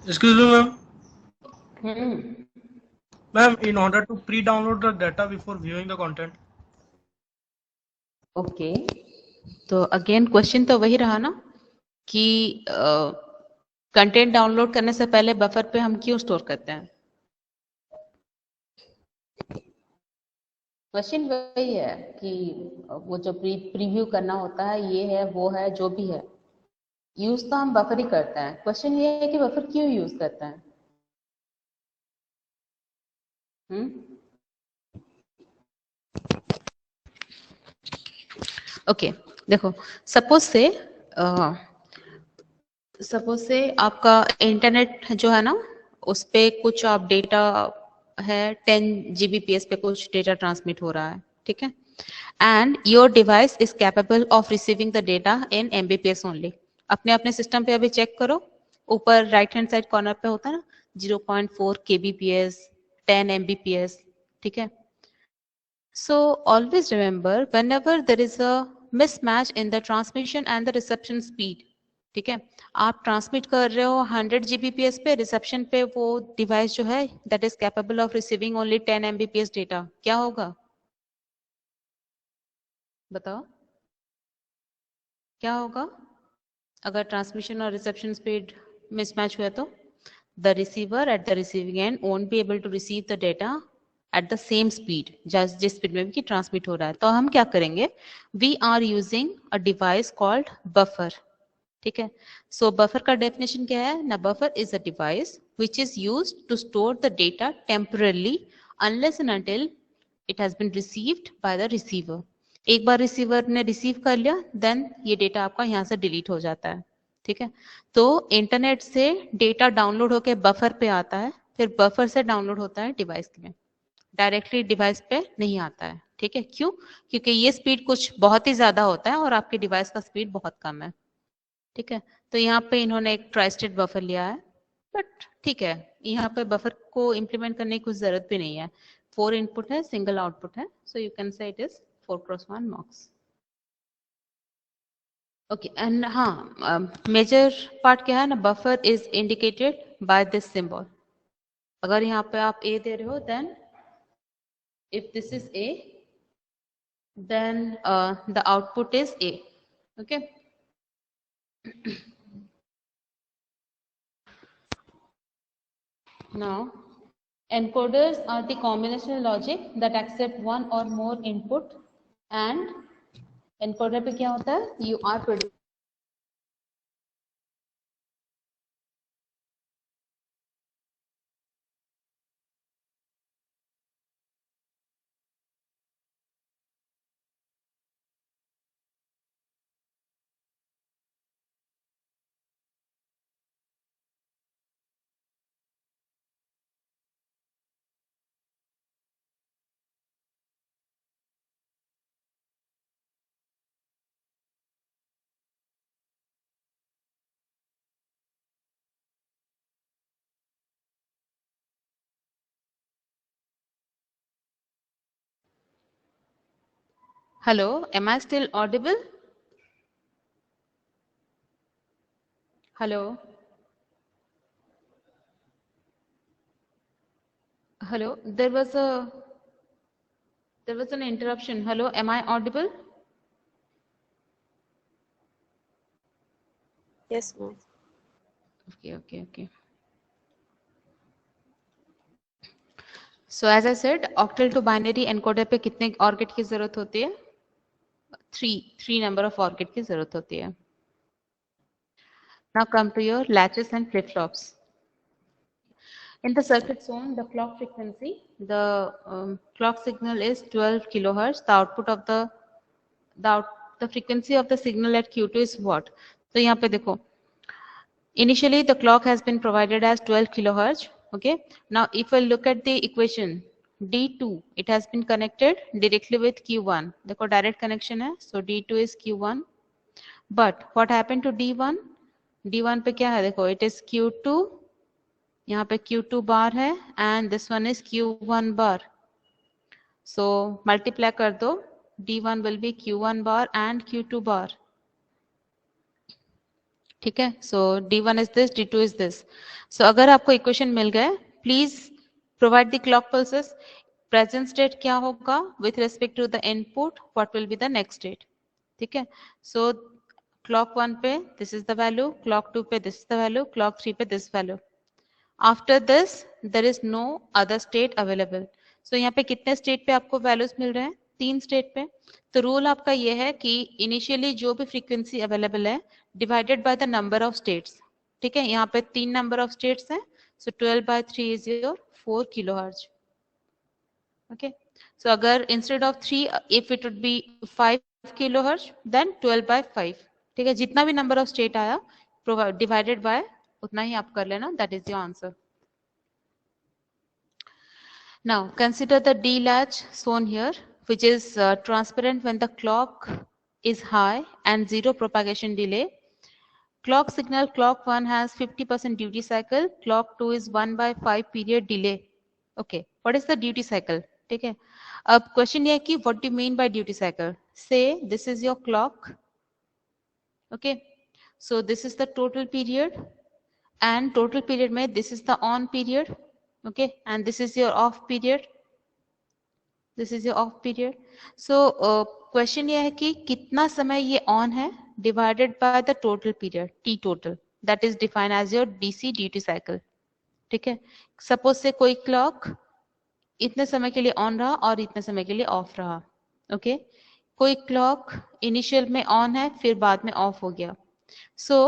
Excuse me, ma'am. Hmm, Ma'am, in order to pre-download the data before viewing the content. Okay, तो again question तो वही रहा ना कि content download करने से पहले बफर पे हम क्यों स्टोर करते हैं? क्वेश्चन वही है कि वो जो प्रीव्यू करना होता है, ये है वो है जो भी है, यूज तो हम बफर ही करते हैं, क्वेश्चन ये है कि बफर क्यों यूज करते हैं। ओके देखो, सपोज से आपका इंटरनेट जो है ना, उस पे कुछ आप डेटा है 10 Gbps पे कुछ डेटा ट्रांसमिट हो रहा है, ठीक है, and your device is capable of receiving the data in Mbps only. अपने अपने सिस्टम पे अभी चेक करो, ऊपर राइट हैंड साइड कॉर्नर पे होता है ना 0.4 kbps 10 Mbps, ठीक है। So always remember whenever there is a mismatch in the transmission and the reception speed, ठीक है, आप ट्रांसमिट कर रहे हो 100 Gbps पे, रिसेप्शन पे वो डिवाइस जो है that is capable of receiving only 10 Mbps data, क्या होगा बताओ, क्या होगा अगर ट्रांसमिशन और रिसेप्शन स्पीड मिसमैच हुआ तो? The receiver at the receiving end won't be able to receive the data at the same speed, जिस स्पीड में भी ट्रांसमिट हो रहा है। तो हम क्या करेंगे, we are using a device called buffer, ठीक है। सो बफर का डेफिनेशन क्या है ना, buffer is a device which is used to store the data temporarily unless and until it has been received by the receiver। एक बार receiver ने receive कर लिया देन ये डेटा आपका यहाँ से डिलीट हो जाता है, ठीक है। तो इंटरनेट से डेटा डाउनलोड होके बफर पे आता है, फिर बफर से डाउनलोड होता है डिवाइस में, डायरेक्टली डिवाइस पे नहीं आता है, ठीक है। क्यों? क्योंकि ये स्पीड कुछ बहुत ही ज्यादा होता है और आपके डिवाइस का स्पीड बहुत कम है, ठीक है। तो यहाँ पे इन्होंने एक ट्राई स्टेट बफर लिया है, बट ठीक है, यहाँ पे बफर को इम्प्लीमेंट करने की कुछ जरूरत भी नहीं है। 4 इनपुट है, सिंगल आउटपुट है, so you can say it is 4x1 mux. Okay and हाँ, मेजर पार्ट क्या है ना, buffer is indicated by this symbol. अगर यहाँ पे आप ए दे रहे हो then if this is A then the output is A, okay. Now encoders are the combinational logic that accept one or more input and encoder पे क्या होता है, you are producing Hello, am I still audible? Hello? Hello, there was an interruption. Hello, am I audible? Yes, ma'am. Okay. So as I said, octal to binary encoder पे कितने OR gate की जरूरत होती है? 3 number of OR gate की जरूरत होती है। Now come to your latches and flip-flops. In the circuit zone, the clock frequency, the clock signal is 12 kilohertz. The output of the frequency of the signal at Q2 is what? तो यहाँ पे देखो, initially the clock has been provided as 12 kilohertz. Okay. Now if I look at the equation D2, it has been connected directly with Q1. देखो direct connection है, so D2 is Q1. But what happened to D1? D1 पे क्या है देखो, it is Q2, यहाँ पे Q2 बार है and this one is Q1 bar. So multiply कर दो, D1 will be Q1 bar and Q2 bar. ठीक है, so D1 is this, D2 is this. So अगर आपको इक्वेशन मिल गए, please provide the clock pulses. Present state क्या होगा with respect to the input, what will be the next state, ठीक है। सो क्लॉक 1 पे this is the value, clock 2 पे this is the value, clock 3 पे this value. After this there is no other state available. So यहाँ पे कितने state पे आपको वैल्यूज मिल रहे हैं, 3 स्टेट पे। तो रूल आपका ये है कि इनिशियली जो भी फ्रीक्वेंसी अवेलेबल है divided by the number of states, ठीक है। यहाँ पे 3 नंबर ऑफ स्टेट्स हैं, so 12/3 is your 4 kilohertz. Okay, so अगर instead of 3 if it would be 5 kilohertz then 12/5, ठीक है। जितना भी नंबर ऑफ स्टेट आया डिवाइडेड बाय उतना ही आप कर लेना, that is your answer. Now consider the D latch shown here, which is transparent when the clock is high and 0 propagation delay. Clock signal clock 1 has 50% duty cycle, clock 2 is 1/5 period delay. Okay, what is the duty cycle? ठीक है, अब question ये है कि what do you mean by duty cycle? Say this is your clock. Okay, so this is the total period, and total period में this is the on period. Okay, and this is your off period. This is your off period. So question ये है कि कितना समय ये on है divided by the total period T total, that is defined as your DC duty cycle. ठीक है, suppose से कोई clock इतने समय के लिए on रहा और इतने समय के लिए off रहा. Okay, कोई clock initial में on है फिर बाद में off हो गया. So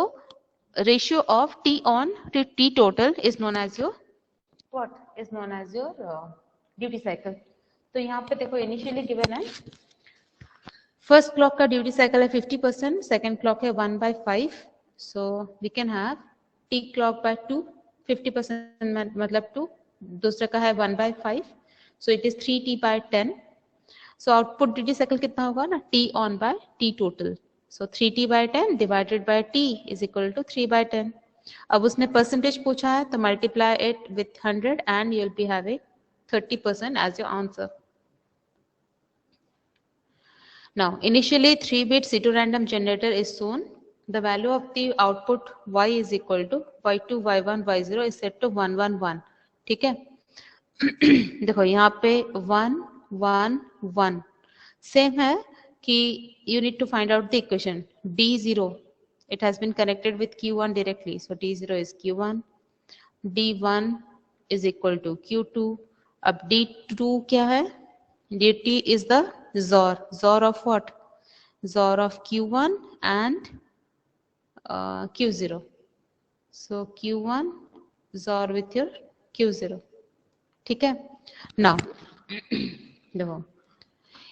ratio of T on to T total is known as your what is known as your duty cycle. तो यहाँ पे देखो इनिशियली गिवन है फर्स्ट क्लॉक का ड्यूटी साइकिल है 50%, सेकेंड क्लॉक है 1/5, so we can have T clock by 2, 50% मतलब 2, दूसरे का है 1/5, so it is 3t/10. So output duty cycle कितना होगा ना, T on by T total, so 3t/10 divided by T is equal to 3/10. अब उसने परसेंटेज पूछा है तो multiply it with 100 and you will be having 30% as your answer. Now, initially 3-bit pseudorandom generator is shown. The value of the output y is equal to y2, y1, y0 is set to 1, 1, 1. ठीक है, देखो यहाँ पे 1, 1, 1 same है कि you need to find out the equation D0. It has been connected with Q1 directly, so D0 is Q1, D1 is equal to Q2. अब D2 क्या है, dt is the ZOR of what, ZOR of Q1 and Q0, so Q1 ZOR with your Q0. ठीक है, now देखो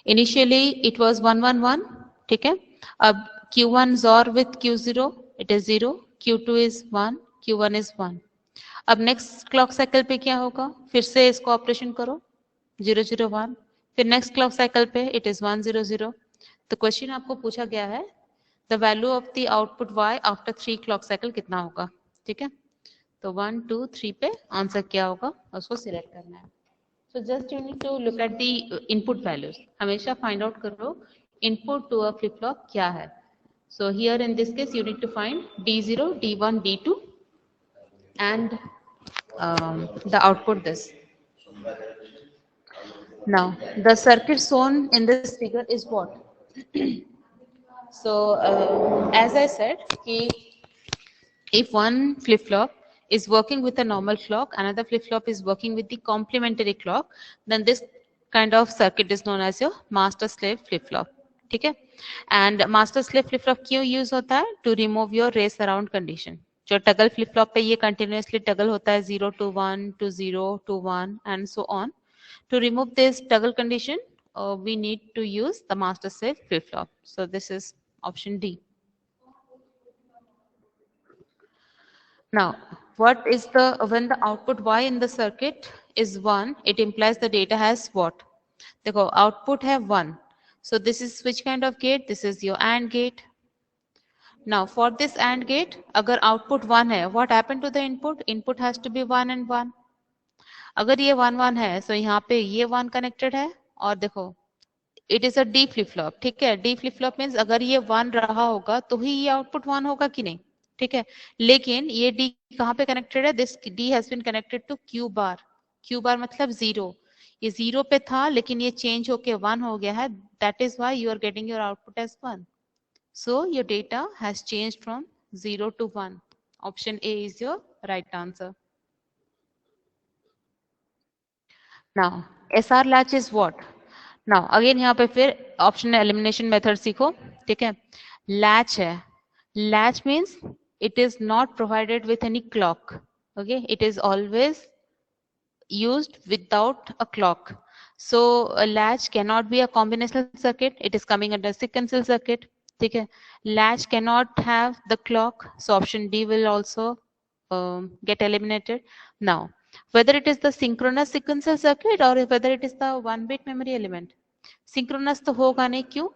initially it was 1, 1, 1. ठीक है, अब Q1 ZOR with Q0 it is 0, Q2 is 1, Q1 is 1. अब next clock cycle पे क्या होगा, फिर से इसको ऑपरेशन करो 0, 0, 1, फिर नेक्स्ट क्लॉक साइकिल पे इट इज 1, 0, 0. तो क्वेश्चन आपको पूछा गया है the value of the output y after 3 clock cycle कितना होगा. ठीक है, तो 1, 2, 3 पे आंसर क्या होगा उसको सिलेक्ट करना है. So just you need to look at the input values. हमेशा फाइंड आउट करो input to a flip flop क्या है. So here in this case you need to find D0, D1, D2 and the output this. Now the circuit shown in this figure is what? So as I said, if one flip flop is working with a normal clock, another flip flop is working with the complementary clock, then this kind of circuit is known as your master slave flip flop. ठीक है, and master slave flip flop क्यों use होता है, to remove your race around condition. जो toggle flip flop पे ये continuously toggle होता है 0 to 1 to 0 to 1 and so on. To remove this toggle condition, we need to use the master slave flip flop. So this is option D. Now, what is the when the output y in the circuit is 1, it implies the data has what? देखो output है 1. So this is which kind of gate? This is your AND gate. Now for this AND gate, अगर output 1 है, what happened to the input? Input has to be 1 and 1. अगर ये 1, 1 है, so यहाँ पे ये 1 connected है और देखो it is a D flip flop. ठीक है, D flip flop means अगर ये 1 रहा होगा तो ही ये output 1 होगा कि नहीं. ठीक है, लेकिन ये D कहाँ पे connected है? This D has been connected to Q bar. Q bar मतलब 0. ये 0 पे था लेकिन ये change होके 1 हो गया है. That is why you are getting your output as 1. So your data has changed from 0 to 1. Option A is your right answer. Now, SR latch is what? Now again यहाँ पे फिर ऑप्शन एलिमिनेशन मेथड सीखो, ठीक है। Latch है, latch means it is not provided with any clock, okay, it is always used without a clock. So a latch cannot be a combinational circuit, it is coming under sequential circuit, ठीक है। Latch cannot have the clock, so option D will also get eliminated. Now whether it is the synchronous sequential circuit or whether it is the 1-bit memory element, synchronous तो होगा नहीं, क्यों?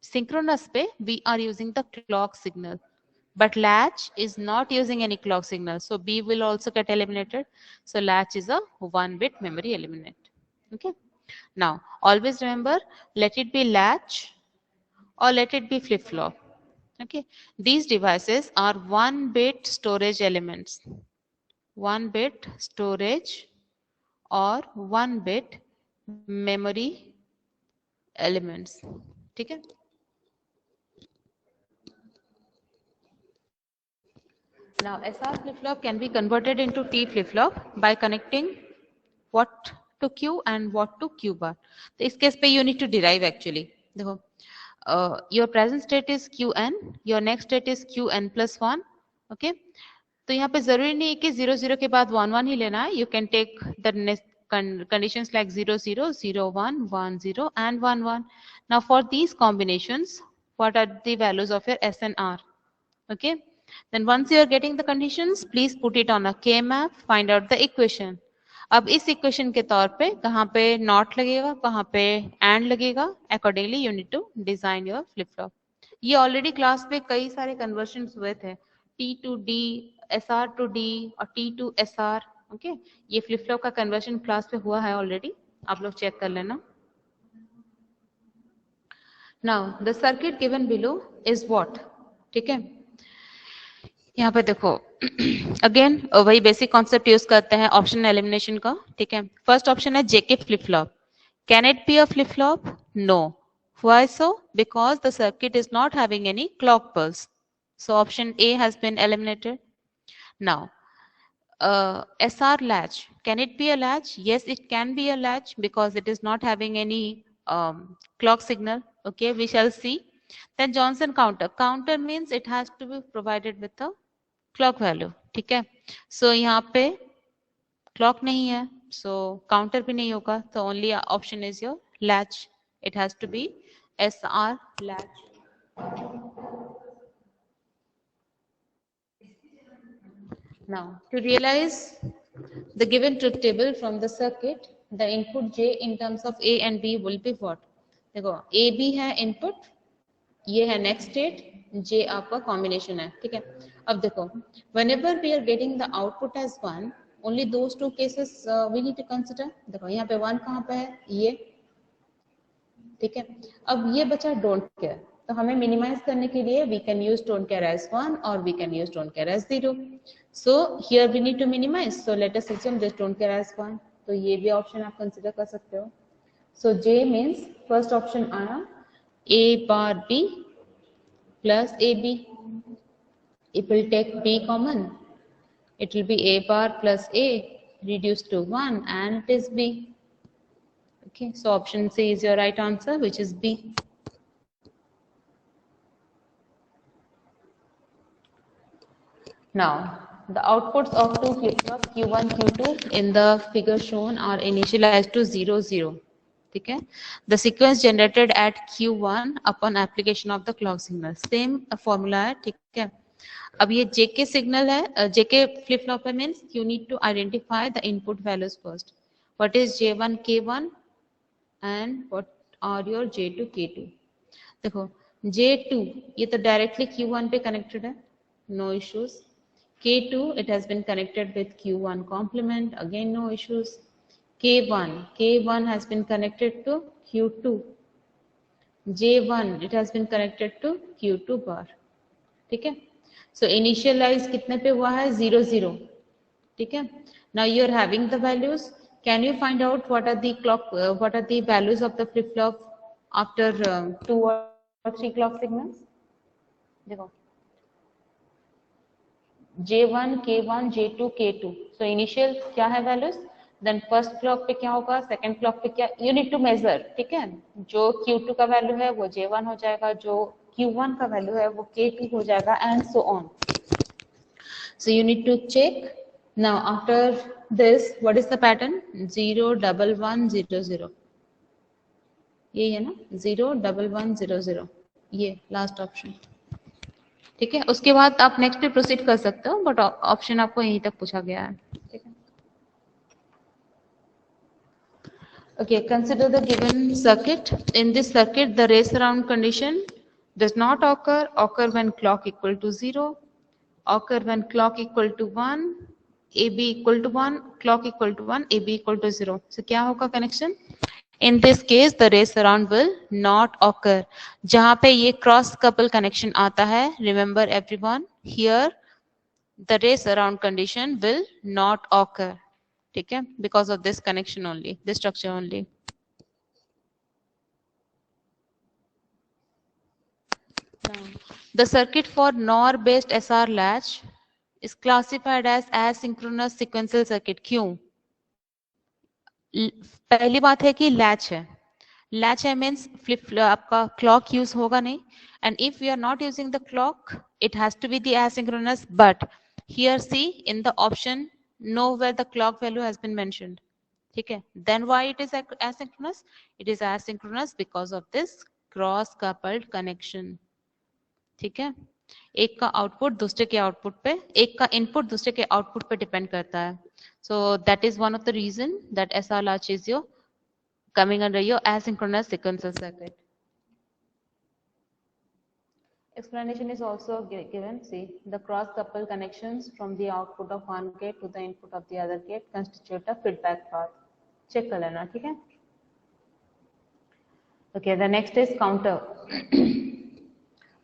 Synchronous पे we are using the clock signal, but latch is not using any clock signal, so B will also get eliminated. So latch is a 1-bit memory element. Okay, now always remember, let it be latch or let it be flip-flop. Okay, these devices are 1-bit storage elements, 1-bit storage or 1-bit memory elements, ठीक है। Now SR flip-flop can be converted into T flip-flop by connecting what to Q and what to Q bar. तो इस case पे you need to derive actually. देखो, your present state is Qn, your next state is Qn plus 1. Okay, तो यहाँ पे जरूरी नहीं है कि 0 0 के बाद 1 1 ही लेना है. You can take the conditions like 0 0 0 1 1 0 and 1 1. Now for these combinations, what are the values of your S and R? Okay, then once you are getting the conditions, please put it on a K map, find out the equation. अब इस equation के तौर पे कहाँ पे not लगेगा, कहाँ पे एंड लगेगा, accordingly you need to design your flip flop. ये ऑलरेडी क्लास में कई सारे कन्वर्शन हुए थे, T to D, SR to D और T to SR. ओके, ये फ्लिप फ्लॉप का कन्वर्शन क्लास पे हुआ है ऑलरेडी, आप लोग चेक कर लेना. Now the circuit given below is what, ठीक है। यहाँ पे देखो अगेन वही बेसिक कॉन्सेप्ट यूज करते हैं ऑप्शन एलिमिनेशन का, ठीक है। फर्स्ट ऑप्शन है JK flip flop. Can it be a flip flop? No. Why so? Because the circuit is not having any clock pulse, so option A has been eliminated. Now SR latch, can it be a latch? Yes, it can be a latch because it is not having any clock signal. Okay, we shall see. Then Johnson counter, counter means it has to be provided with a clock value, ठीक है। सो यहाँ पे clock नहीं है, सो counter भी नहीं होगा, तो only option is your latch. It has to be SR latch. Now to realize the given truth table from the circuit, the input J in terms of A and B will be what? देखो A B है input, ये है next state, J आपका combination है, ठीक है। अब देखो whenever we are getting the output as 1, only those two cases we need to consider. देखो यहाँ पे 1 कहाँ पे है, ये, ठीक है। अब ये बचा डोंट केयर, तो हमें मिनिमाइज करने के लिए we can use don't care as 1 or we can use don't care as 0. So here we need to minimize, so let us assume this don't care as 1. तो ये भी ऑप्शन आप consider कर सकते हो. So J means first option आया A bar B plus AB. It will take B common. It will be A bar plus A reduced to 1 and it is B. Okay, so option C is your right answer, which is B. Now, the outputs of two flip-flops Q1, Q2 in the figure shown are initialized to 0, 0. ठीक है, the sequence generated at Q1 upon application of the clock signal. Same formula है, ठीक है। अब ये JK signal है, JK flip flop है, means you need to identify the input values first. What is J1, K1 and what are your J2, K2? देखो J2 ये तो directly Q1 पे connected है, no issues. K2 it has been connected with Q1 complement, again no issues. K1 has been connected to Q2. J1 it has been connected to Q2 bar, ठीक है। So initialize कितने पे हुआ है, 0 0, ठीक है। Now you are having the values. Can you find out what are the values of the flip flop after 2 or 3 clock signals? देखो J1, K1, J2, K2. So initial क्या है values? देन फर्स्ट क्लॉक पे क्या होगा, second clock पे क्या, you need to major, ठीक है। जो Q2 का वैल्यू है वो J1 हो जाएगा, जो Q1 का वैल्यू है वो K2 हो जाएगा, and so on. So you need to check. Now after this, what is the pattern? 0 1 1 0 0. ये है ना 0 1 1 0 0, ये लास्ट ऑप्शन. ठीक है, उसके बाद आप नेक्स्ट पे प्रोसीड कर सकते हो, बट ऑप्शन आपको यहीं तक पूछा गया है. ठीक है. Okay, consider the given circuit. In this circuit, the race around condition does not occur when clock equal to 0, occur when clock equal to 1, AB equal to 1, clock equal to 1, AB equal to 0. So क्या होगा connection? In this case, the race around will not occur. जहाँ पे ये cross couple connection आता है, remember everyone, here the race around condition will not occur. ठीक है, because of this connection only, this structure only. The circuit for NOR based SR latch is classified as asynchronous sequential circuit. क्यों? पहली बात है कि latch है. Latch है means flip आपका क्लॉक यूज होगा नहीं, and if you are not using the clock it has to be the asynchronous, but here see in the option nowhere the clock value has been mentioned. ठीक है, then why it is asynchronous? It is asynchronous because of this cross coupled connection. ठीक है, एक का output दूसरे के output पे, एक का इनपुट दूसरे के आउटपुट पे डिपेंड करता है. So that is one of the reason that SR latch is your coming under your asynchronous sequential circuit. Explanation is also given. See, the cross couple connections from the output of one gate to the input of the other gate constitute a feedback path. Check कर लेना, ठीक है. Okay, the next is counter.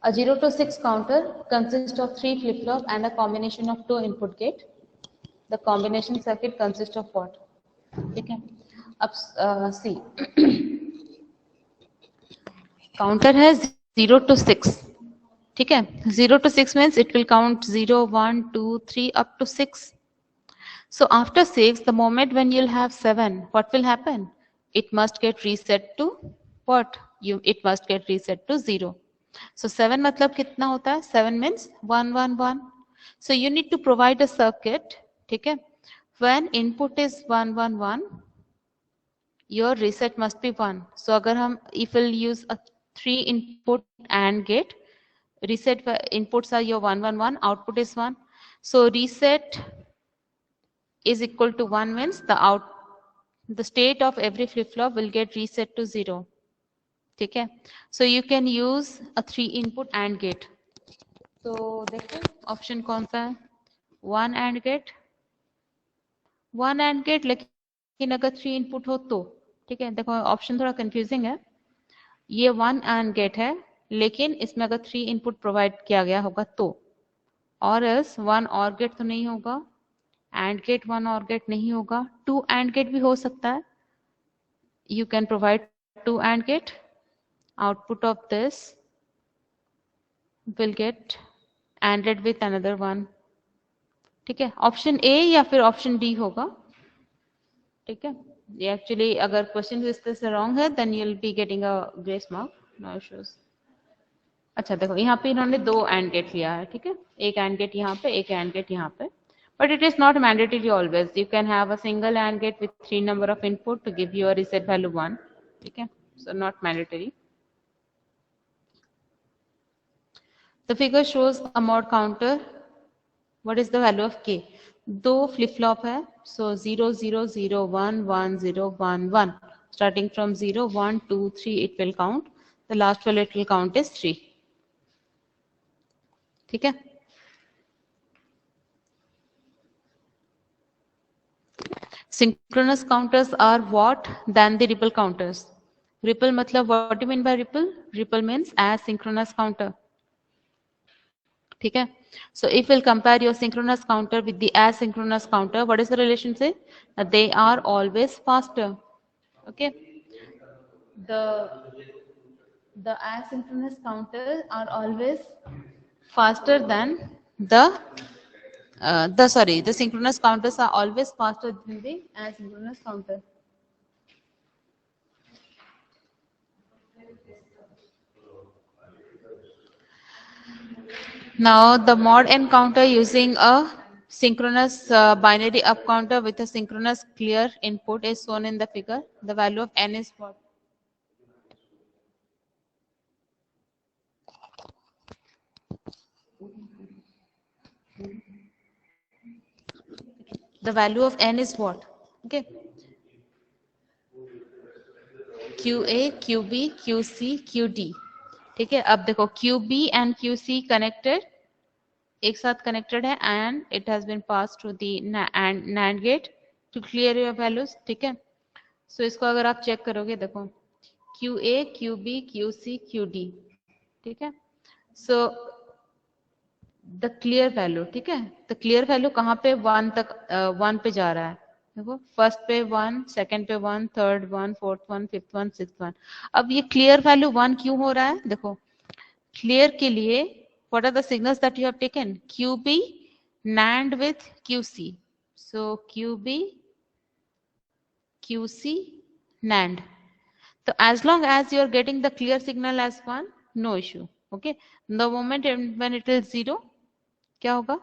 A 0 to 6 counter consists of 3 flip-flop and a combination of 2 input gate. The combination circuit consists of what? ठीक है, अब सी counter है 0 to 6. ठीक है, 0 to 6 means it will count 0 1 2 3 up to 6. So after 6, the moment when you'll have 7, what will happen? It must get reset to what? It must get reset to 0. So 7 मतलब कितना होता है? 7 means 1 1 1. So you need to provide a circuit. ठीक है, when input is 1 1 1, your reset must be 1. So अगर हम if we'll use a 3 input AND gate, reset inputs are your 1 1 1, output is 1. So reset is equal to 1 means the state of every flip flop will get reset to 0. ठीक है, so you can use a 3 input AND gate. So देखो option कौन सा है? 1 AND gate, 1 AND gate, लेकिन अगर 3 input हो तो. ठीक है, देखो ऑप्शन थोड़ा कंफ्यूजिंग है. ये 1 AND गेट है, लेकिन इसमें अगर 3 इनपुट प्रोवाइड किया गया होगा तो, और एल्स 1 OR गेट तो नहीं होगा, AND गेट 1 OR गेट नहीं होगा, 2 AND गेट भी हो सकता है. You can provide 2 AND gate, output of this will gate ANDed with another one. ठीक है, ऑप्शन ए या फिर ऑप्शन डी होगा. ठीक है, ये एक्चुअली अगर क्वेश्चन इस तरह से रॉन्ग है then you will be getting a grace mark, no issues. अच्छा देखो यहाँ पे इन्होंने 2 AND गेट लिया है. ठीक है, एक AND गेट यहाँ पे, एक AND गेट यहाँ पे, but it is not mandatory always. You can have a single AND gate with 3 number of input to give you a reset value 1. ठीक है, so not mandatory. The figure shows a mod counter. What is the value of K? 2 flip flop है, so 0 0 0 1 1 0 1 1. Starting from 0 1 2 3 it will count. The last value it will count is 3. ठीक है, synchronous counters are what than the ripple counters? Ripple मतलब what do you mean by ripple? Ripple means asynchronous counter. ठीक है, so if we'll compare your synchronous counter with the asynchronous counter, what is the relationship? That they are always faster. Okay, the asynchronous counters are always faster than the the synchronous counters are always faster than the asynchronous counter. Now the mod n counter using a synchronous binary up counter with a synchronous clear input is shown in the figure. The value of n is what? The value of n is what? Okay. QA, QB, QC, QD. ठीक है, अब देखो QB and QC connected, एक साथ connected है and it has been passed through the NAND gate to clear your values. ठीक है, so इसको अगर आप check करोगे देखो QA, QB, QC, QD. ठीक है, so the clear value, ठीक है, the clear value कहाँ पे 1 तक 1 पे जा रहा है. देखो फर्स्ट पे 1, सेकंड पे 1, थर्ड 1, फोर्थ 1, फिफ्थ 1, सिक्स्थ 1. अब ये क्लियर वैल्यू 1 क्यों हो रहा है? देखो क्लियर के लिए what are the signals that you have taken? QB NAND with QC. So QB, QC, NAND. So as long as you are getting the clear signal as 1, no issue. Okay. The moment when it is 0, क्या होगा?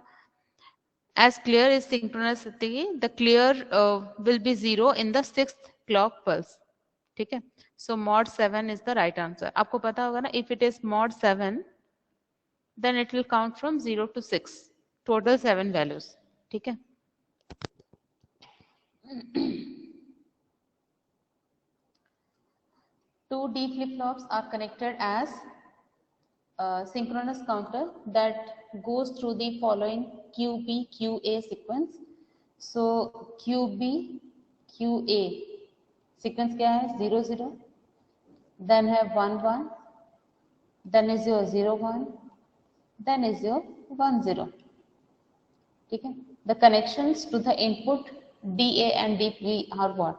As clear is synchronicity, the clear will be 0 in the 6th clock pulse. ठीक है? So mod 7 is the right answer. आपको पता होगा ना, if it is mod 7, then it will count from 0 to 6. Total 7 values. ठीक है? Two D flip-flops are connected as a synchronous counter that goes through the following QB QA sequence. So QB QA sequence क्या है? 0 0, then have 1 1, then is your 0 1, then is your 1 0. ठीक है? The connections to the input DA and DP are what?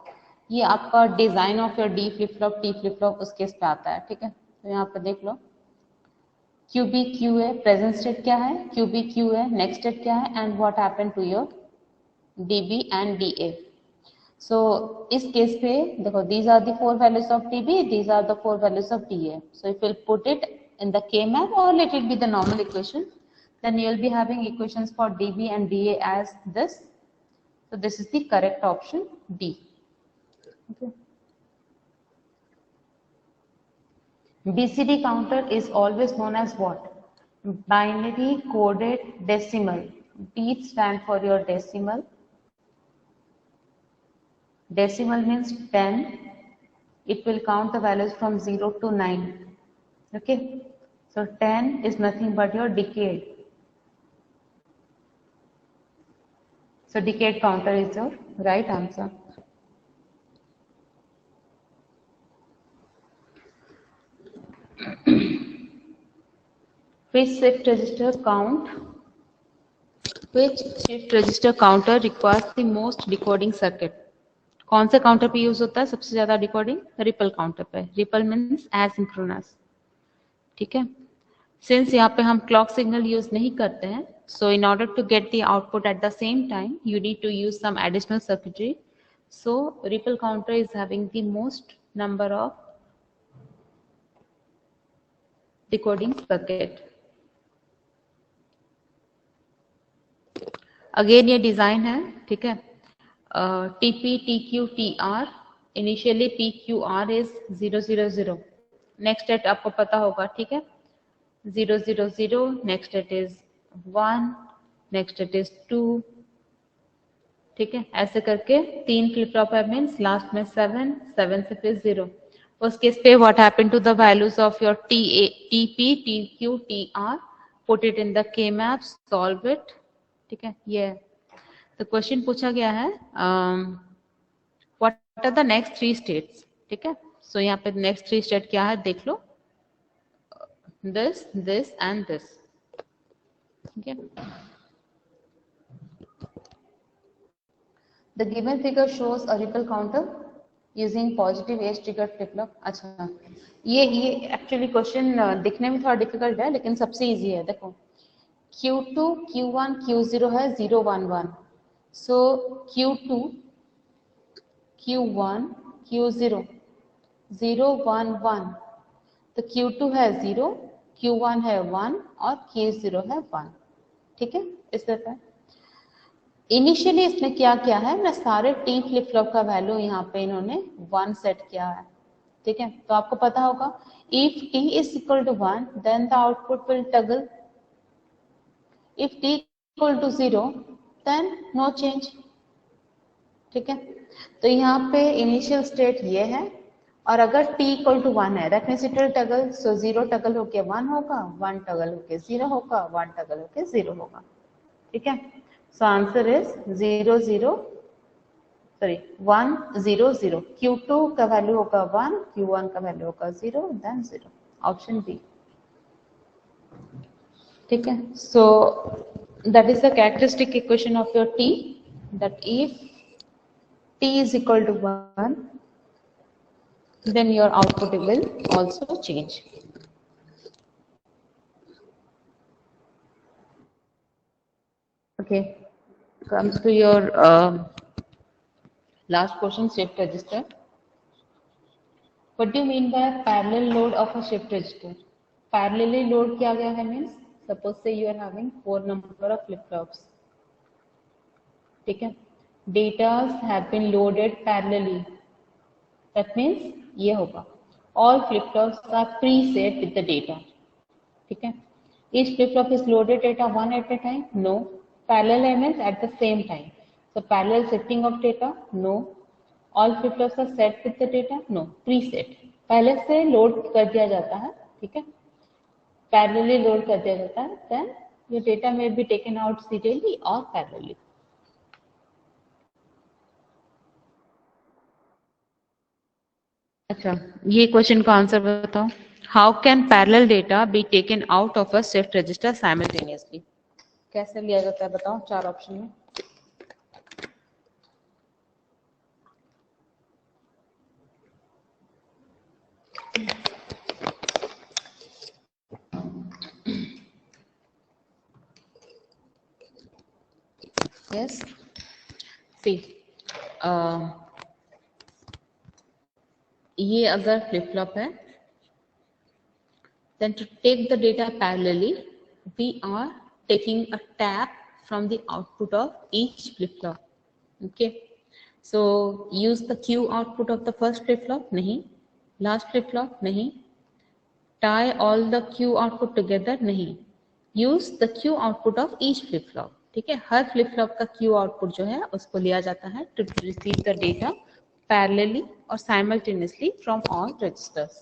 ये आपका design of your D flip flop T flip flop उस case पे आता है. ठीक है, तो यहाँ पर देख लो QB QA प्रेजेंट स्टेट क्या है, QB QA नेक्स्ट स्टेट क्या है, and what happened to your DB and DA. So इस केस पे देखो these are the 4 values of DB, these are the 4 values of DA. So if will put it in the K-map or let it be the normal equation, then you will be having equations for DB and DA as this. So this is the correct option, D. Okay. BCD counter is always known as what? Binary coded decimal. D stand for your decimal. Decimal means 10. It will count the values from 0 to 9. Okay, so 10 is nothing but your decade. So decade counter is your right answer. Which shift register counter requires the most decoding circuit? कौन से counter पे use होता है सबसे ज्यादा decoding? Ripple counter पे. Ripple means asynchronous. ठीक है, सिंस यहाँ पे हम क्लॉक सिग्नल यूज नहीं करते हैं, so in order to get the output at the same time you need to use some additional circuitry. So ripple counter is having the most number of decoding circuit. Again ये design है. ठीक है, TP TQ TR, initially PQR is 0 0 0. Next state आपको पता होगा. ठीक है, 0 0 0, next state is 1, next state is 2. ठीक है, ऐसे करके 3 फ्लिप फ्लॉप है मींस लास्ट में 7 7 से फिर 0. उस केस पे what happened to the values of your TP TQ TR, put it in the K map, solve it. ठीक है, ये तो क्वेश्चन पूछा गया है what are the next 3 states. ठीक है, सो यहाँ पे नेक्स्ट 3 स्टेट क्या है देख लो, दिस दिस एंड दिस. ठीक है, the given figure shows a ripple counter using positive edge trigger flip flop. अच्छा, ये एक्चुअली क्वेश्चन दिखने में थोड़ा डिफिकल्ट है लेकिन सबसे इजी है. देखो Q2, Q1, Q0 है 0, 1, 1. So Q2, Q1, Q0, 0, 1, 1. तो Q2 है 0, Q1 है 1 और Q0 है 1. ठीक है, इस तरह है. इनिशियली इसने क्या किया है ना, सारे टी फ्लिप फ्लॉप का वैल्यू यहाँ पे इन्होंने 1 सेट किया है. ठीक है, तो आपको पता होगा if t is equal to 1 then the output will toggle. If t equal to 0 then no change. ठीक है, तो यहाँ पे इनिशियल स्टेट ये है, और अगर t equal to 1 है that means it will toggle. So 0 toggle होके 1 होगा, 1 टगल होके 0 होगा, 1 टगल होके 0 होगा. ठीक है, so answer is 0, 0, sorry 1, 0, 0. Q2 का वैल्यू होगा 1, Q1 का वैल्यू होगा 0, देन 0. Option B. ठीक है, so that is the characteristic equation of your t, that if t is equal to 1 then your output will also change. Okay, comes to your last question, shift register. What do you mean by parallel load of a shift register? Parallelly load किया गया है means suppose say you are having 4 number of flip flops. ठीक है, datas have been loaded parallelly. That means ये होगा all flip flops are preset with the data. ठीक है, each flip flop is loaded data one at a time. No. Parallel means at the same time. So parallel setting of data. No. All flip flops are set with the data. No. Preset. पहले से load कर दिया जाता है. ठीक है, parallelly load कर दिया जाता है. Then your data may be taken out serially or parallelly. अच्छा, ये क्वेश्चन का आंसर बताओ. How can parallel data be taken out of a shift register simultaneously? कैसे लिया जाता है बताओ, 4 ऑप्शन में. यस, सी ये अगर फ्लिप फ्लॉप है, then to take the data parallelly we are taking a tap from the output of each flip flop. Okay, so use the Q output of the first flip flop, नहीं. Last flip flop, नहीं. Tie all the Q output together, नहीं. Use the Q output of each flip flop. ठीक है, हर flip flop का Q output जो है उसको लिया जाता है to receive the data parallelly or simultaneously from all registers.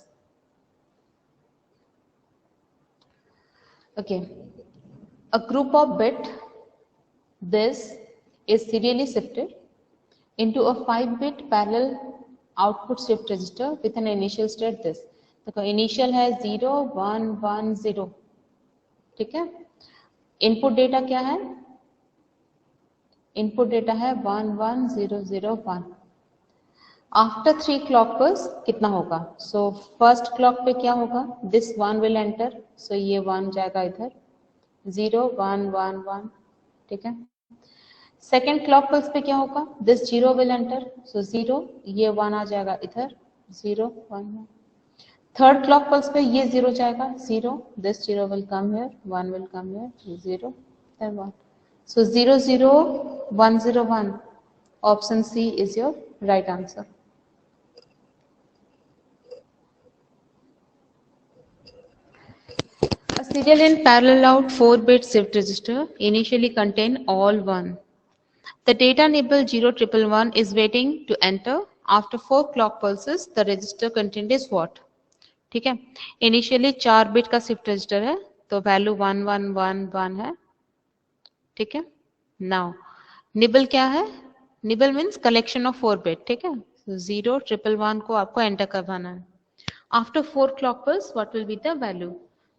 Okay, a group of bit this is serially shifted into a 5-bit parallel output shift register with an initial state this. देखो initial है 0, 1, 1, 0. ठीक है, input data क्या है? Input data है 1, 1, 0, 0, 1. After 3 clock pulse कितना होगा? So first clock पे क्या होगा? दिस 1 विल एंटर, सो ये 1 जाएगा इधर, 0, 1, 1, 1. ठीक है, सेकेंड क्लॉक पल्स पे क्या होगा? दिस 0 विल एंटर, सो 0, ये 1 आ जाएगा इधर, 0, 1, 1. थर्ड क्लॉक पल्स पे ये 0 जाएगा, 0, this 0 will come here, 1 will come here, 0, then 1. So 0, 0, 1, 0, 1. Option C is your right answer. A serial in parallel out 4-bit shift register initially contain all 1. The data nibble 0111 is waiting to enter. After 4 clock pulses, the register content is what? ठीक है, initially 4 bit का shift register है तो value 1111 है. ठीक है, now nibble क्या है? Nibble means collection of 4 bit. ठीक है, 0, 111 को आपको एंटर करवाना है. After 4 clock pulse what will be the value?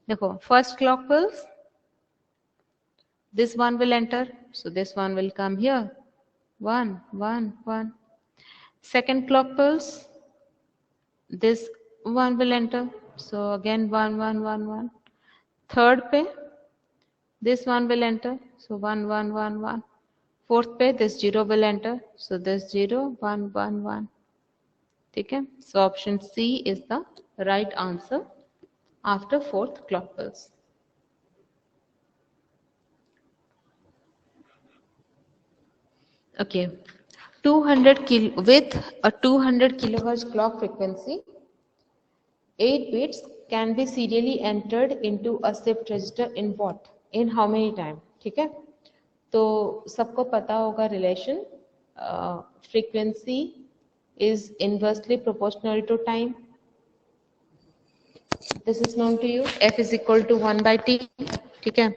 देखो first clock pulse this one will enter, so this one will come here, 1, 1, 1. Second clock pulse, this one will enter, so again 1, 1, 1, 1. Third पे this 1 will enter, so 1 1 1 1. Fourth पे this 0 will enter, so this 0 1 1 1. ठीक है, so option C is the right answer after fourth clock pulse. Okay, 200 with a 200 kilohertz clock frequency, 8 bits can be serially entered into a shift register in what? In how many time? ठीक है, तो सबको पता होगा relation, frequency is inversely proportional to time. This is known to you. F is equal to 1 by t. ठीक है,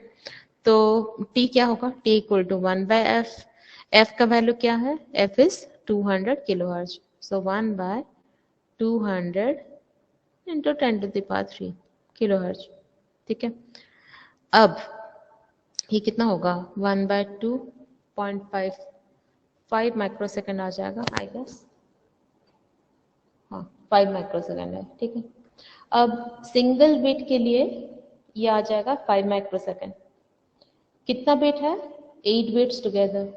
तो t क्या होगा? t equal to 1 by f. f का वैल्यू क्या है? f is 200 kilohertz. So 1 by 200 into 10 to the power 3 kilohertz. ठीक है, अब ये कितना होगा? 1 by 2.5 माइक्रोसेकंड आ जाएगा, आई गेस. हाँ, 5 माइक्रोसेकंड है. ठीक है, अब सिंगल बिट के लिए ये आ जाएगा 5 माइक्रोसेकंड. कितना बिट है? 8 बिट्स टुगेदर.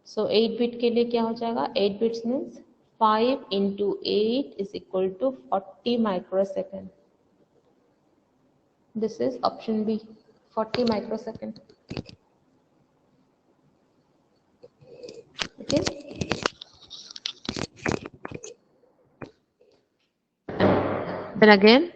सो 8 बिट के लिए क्या हो जाएगा? 8 bits means 5 into 8 is equal to 40 microsecond. This is option B, 40 microsecond. Okay. Then again,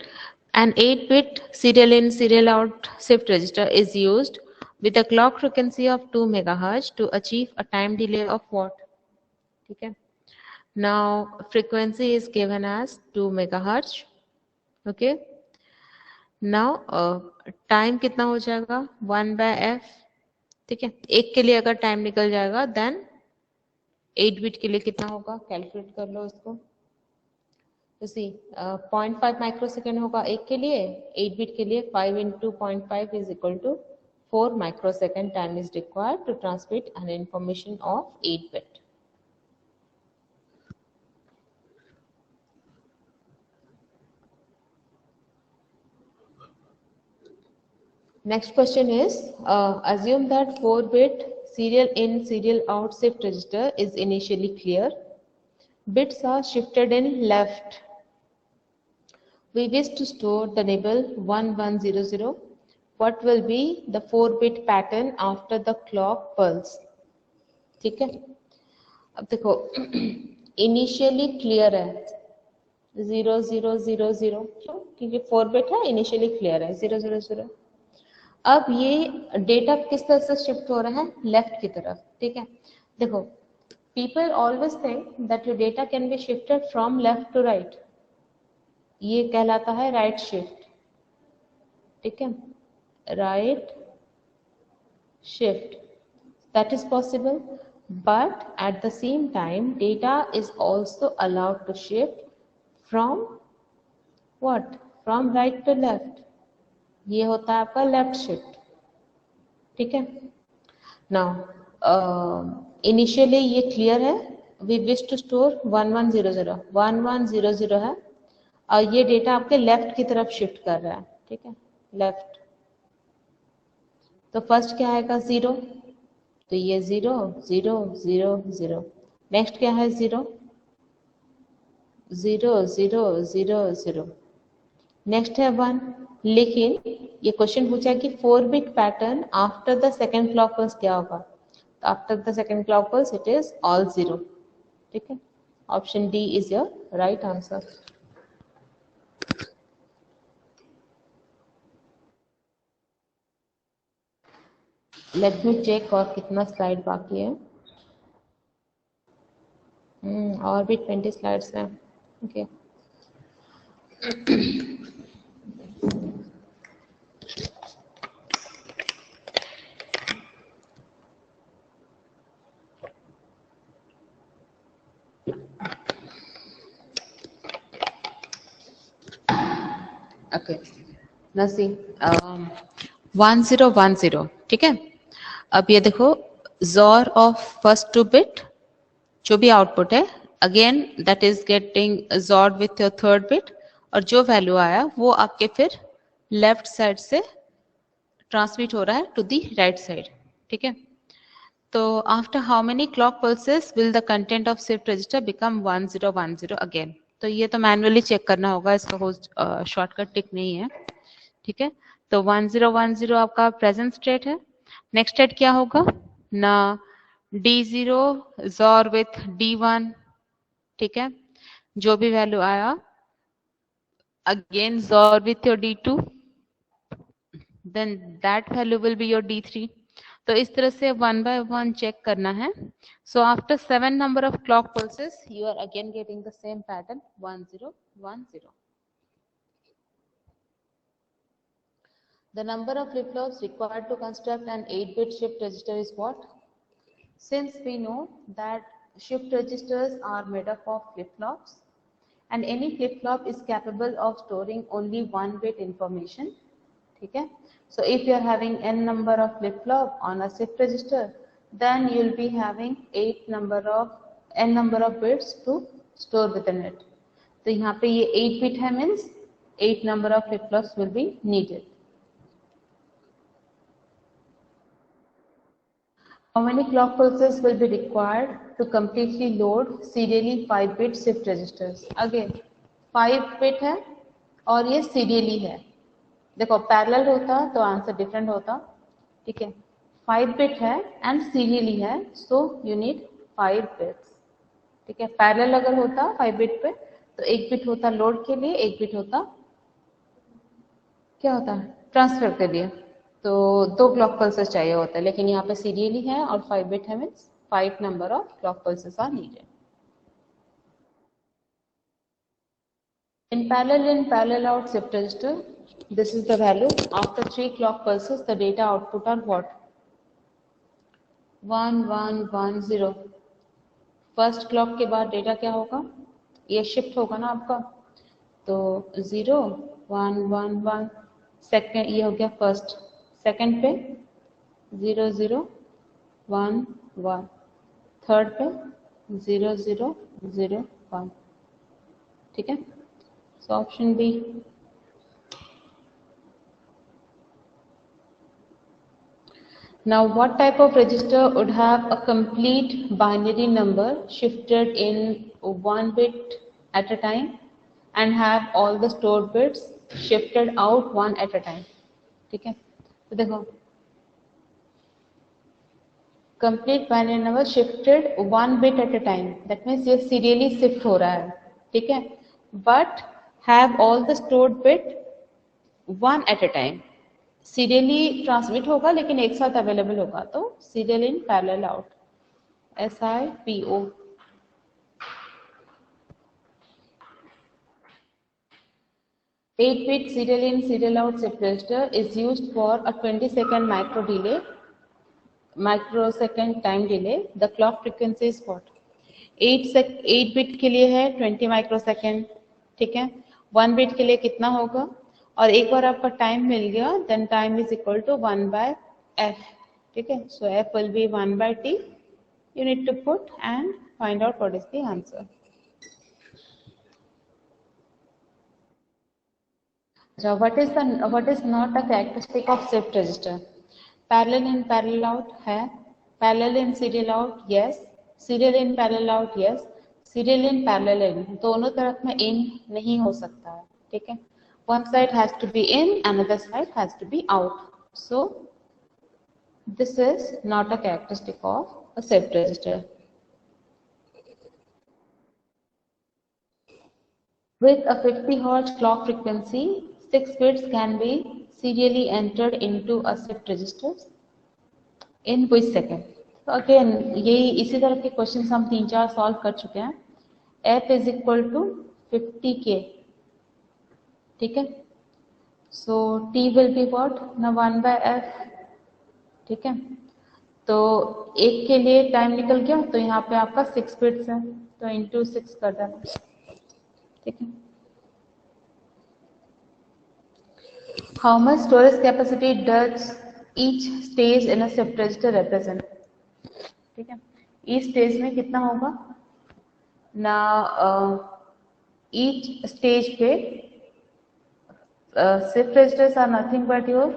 an 8-bit serial in serial out shift register is used with a clock frequency of 2 megahertz to achieve a time delay of what? Okay. Now frequency is given as 2 megahertz. Okay. Now time कितना हो जाएगा? 1 by f. ठीक है, एक के लिए अगर time निकल जाएगा देन 8 बिट के लिए कितना होगा? कैलकुलेट कर लो इसको. तो सी 0.5 माइक्रोसेकंड होगा एक के लिए, 8 बिट के लिए 5 into 0.5 is equal to 4 microsecond time is required to transmit an information of 8 bit. Next question is, assume that 4-bit serial in serial out shift register is initially clear. Bits are shifted in left. We wish to store the nibble 1100. What will be the 4-bit pattern after the clock pulse? ठीक है, अब देखो initially clear है 0000, क्योंकि 4-bit है, initially clear है 000. अब ये डेटा किस तरह से शिफ्ट हो रहा है? लेफ्ट की तरफ. ठीक है, देखो people always think that your data can be shifted from left to right. ये कहलाता है राइट शिफ्ट. ठीक है, right shift, that is possible, but at the same time data is also allowed to shift from what? From right to left. ये होता है आपका left shift. ठीक है, नाउ इनिशियली ये क्लियर है. वी विश टू स्टोर 1100 है और ये डेटा आपके लेफ्ट की तरफ शिफ्ट कर रहा है. ठीक है, लेफ्ट. तो फर्स्ट क्या आएगा? 0. तो ये 0 0 0 0. नेक्स्ट क्या है? 0 0 0 0 0. नेक्स्ट है 1. लेकिन ये क्वेश्चन पूछा कि 4-bit pattern after the second clock pulse क्या होगा? After the second clock pulse, it is all 0. ठीक है, option D is your right answer. Let me check और कितना स्लाइड बाकी है. और भी 20 स्लाइड्स हैं. Okay, okay. now see 1010. ठीक है, अब ये देखो XOR ऑफ फर्स्ट 2 बिट जो भी आउटपुट है, again that is getting XORed with your third bit, और जो वैल्यू आया वो आपके फिर लेफ्ट साइड से ट्रांसमिट हो रहा है टू दी राइट साइड, ठीक है। तो after how many clock pulses will the content of shift register become 1010 again. तो ये तो मैनुअली चेक करना होगा, इसका कोई शॉर्टकट टिक नहीं है, ठीक है। तो 1010 आपका प्रेजेंट स्टेट है। नेक्स्ट स्टेट क्या होगा ना, D0 XOR विथ D1, ठीक है। जो भी वैल्यू आया again XOR with your D2, then that value will be your D3। तो इस तरह से 1 by 1 चेक करना है। So after 7 number of clock pulses, you are again getting the same pattern 1010। The number of flip-flops required to construct an 8-bit shift register is what? Since we know that shift registers are made up of flip-flops and any flip-flop is capable of storing only 1 bit information, ठीक है। So if you are having n number of flip-flop on a shift register, then you will be having n number of bits to store within it। तो यहाँ पे ये 8 bit है, means 8 number of flip-flops will be needed। How many clock pulses will be required to completely load serially 5-bit shift registers? Again 5 bit है और ये serially है। देखो पैरेलल होता तो आंसर डिफरेंट होता, ठीक है। 5 बिट है एंड सीरियली है, सो यू नीड 5 बिट्स, ठीक है। पैरेलल अगर होता 5 बिट पे तो 1 बिट होता लोड के लिए, 1 बिट होता क्या होता ट्रांसफर के लिए। तो 2 क्लॉक पल्सेस चाहिए होता है, लेकिन यहाँ पे सीरियली है और 5 बिट है, means 5 number of clock pulses are needed. In parallel out shift register, this is the value. After 3 clock pulses, the data output are what? 1110। First clock के बाद डेटा क्या होगा, ये शिफ्ट होगा ना आपका, तो 0 1 1 1। सेकेंड ये हो गया फर्स्ट, सेकेंड पे 0 0 1 1, थर्ड पे 0 0 0 1, ठीक है। So option B। Now what type of register would have a complete binary number shifted in 1 bit at a time and have all the stored bits shifted out 1 at a time, ठीक है। तो देखो complete binary number shifted 1 bit at a time, that means ये serially shift हो रहा है, ठीक है। But have all the stored bit 1 at a time, serially transmit होगा लेकिन एक साथ अवेलेबल होगा, तो serial in parallel out, SIPO। Eight bit serial in serial out shift register is used for a 20-second microsecond time delay। The clock frequency is what? 8 bit के लिए है 20 microsecond, ठीक है। 1 बिट के लिए कितना होगा, और एक बार आपका टाइम मिल गया then time is equal to 1 by f, ठीक है। So f will be 1 by t, you need to put and find out what is the answer। So what is not a characteristic of shift register? Parallel in parallel out है, parallel in serial out yes, serial in parallel out yes, serial in parallel in, दोनों तरफ में in नहीं हो सकता है, ठीक है। One side has to be in, another side has to be out. So this is not a characteristic of a shift register। With a 50 Hz clock frequency, 6 bits can be serially entered into a shift register in which second? तो again यही इसी तरह के question हम 3-4 solve कर चुके हैं। f is equal to 50k, ठीक है। सो t विल बी व्हाट ना 1 बाय f, ठीक है। तो एक के लिए टाइम निकल गया, तो यहाँ पे आपका 6 बिट्स है, तो इंटू 6 कर देना, ठीक है। How much storage capacity does each stage in a shift register represent, ठीक है। ईच स्टेज में कितना होगा ना, ईच स्टेज पे shift registers are nothing but your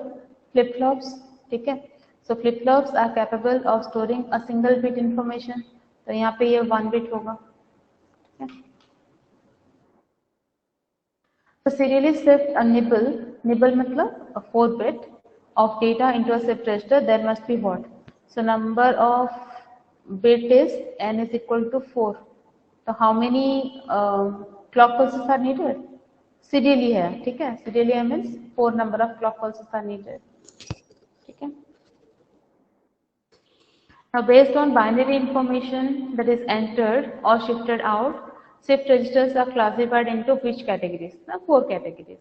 flip flops, ठीक है। So flip flops are capable of storing a single bit information, तो यहाँ पे ये 1 बिट होगा, ठीक है। तो serially shift a nibble मतलब a 4 bit of data into a shift register, there must be what? So number of bit is n is equal to 4. So how many clock pulses are needed? Serially है, ठीक है। Serially means 4 number of clock pulses are needed, ठीक है। Now based on binary information that is entered or shifted out, shift registers are classified into which categories? Now 4 categories: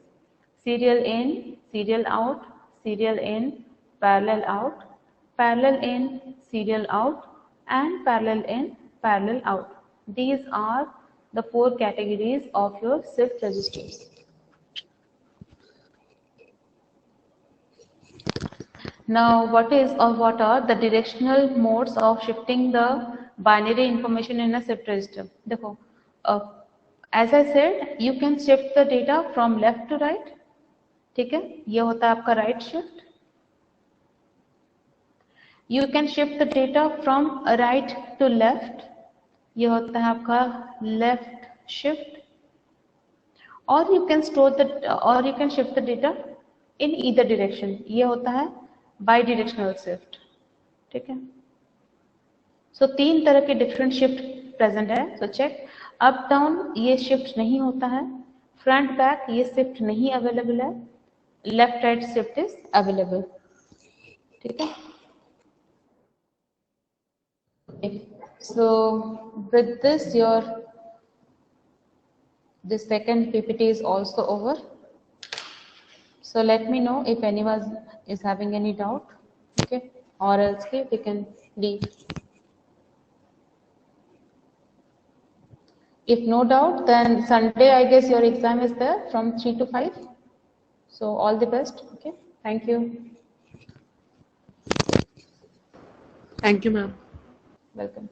serial in, serial out, serial in, parallel out, parallel in, serial out, and parallel in, parallel out. These are the 4 categories of your shift registers. Now, what are the directional modes of shifting the binary information in a shift register? देखो, as I said, you can shift the data from left to right, ठीक है, ये होता है आपका right shift. You can shift the data from right to left, ये होता है आपका left shift. Or you can shift the data in either direction, ये होता है बाइडिरेक्शनल शिफ्ट, ठीक है। सो 3 तरह के डिफरेंट शिफ्ट प्रेजेंट है। सो चेक, अप डाउन ये शिफ्ट नहीं होता है, फ्रंट बैक ये शिफ्ट नहीं अवेलेबल है, left right shift is available, ठीक है। So with this your this second PPT is also over. So let me know if anyone is having any doubt, okay, or else we can leave. If no doubt, then Sunday I guess your exam is there from 3 to 5. So all the best, okay. Thank you. Thank you, ma'am. Welcome.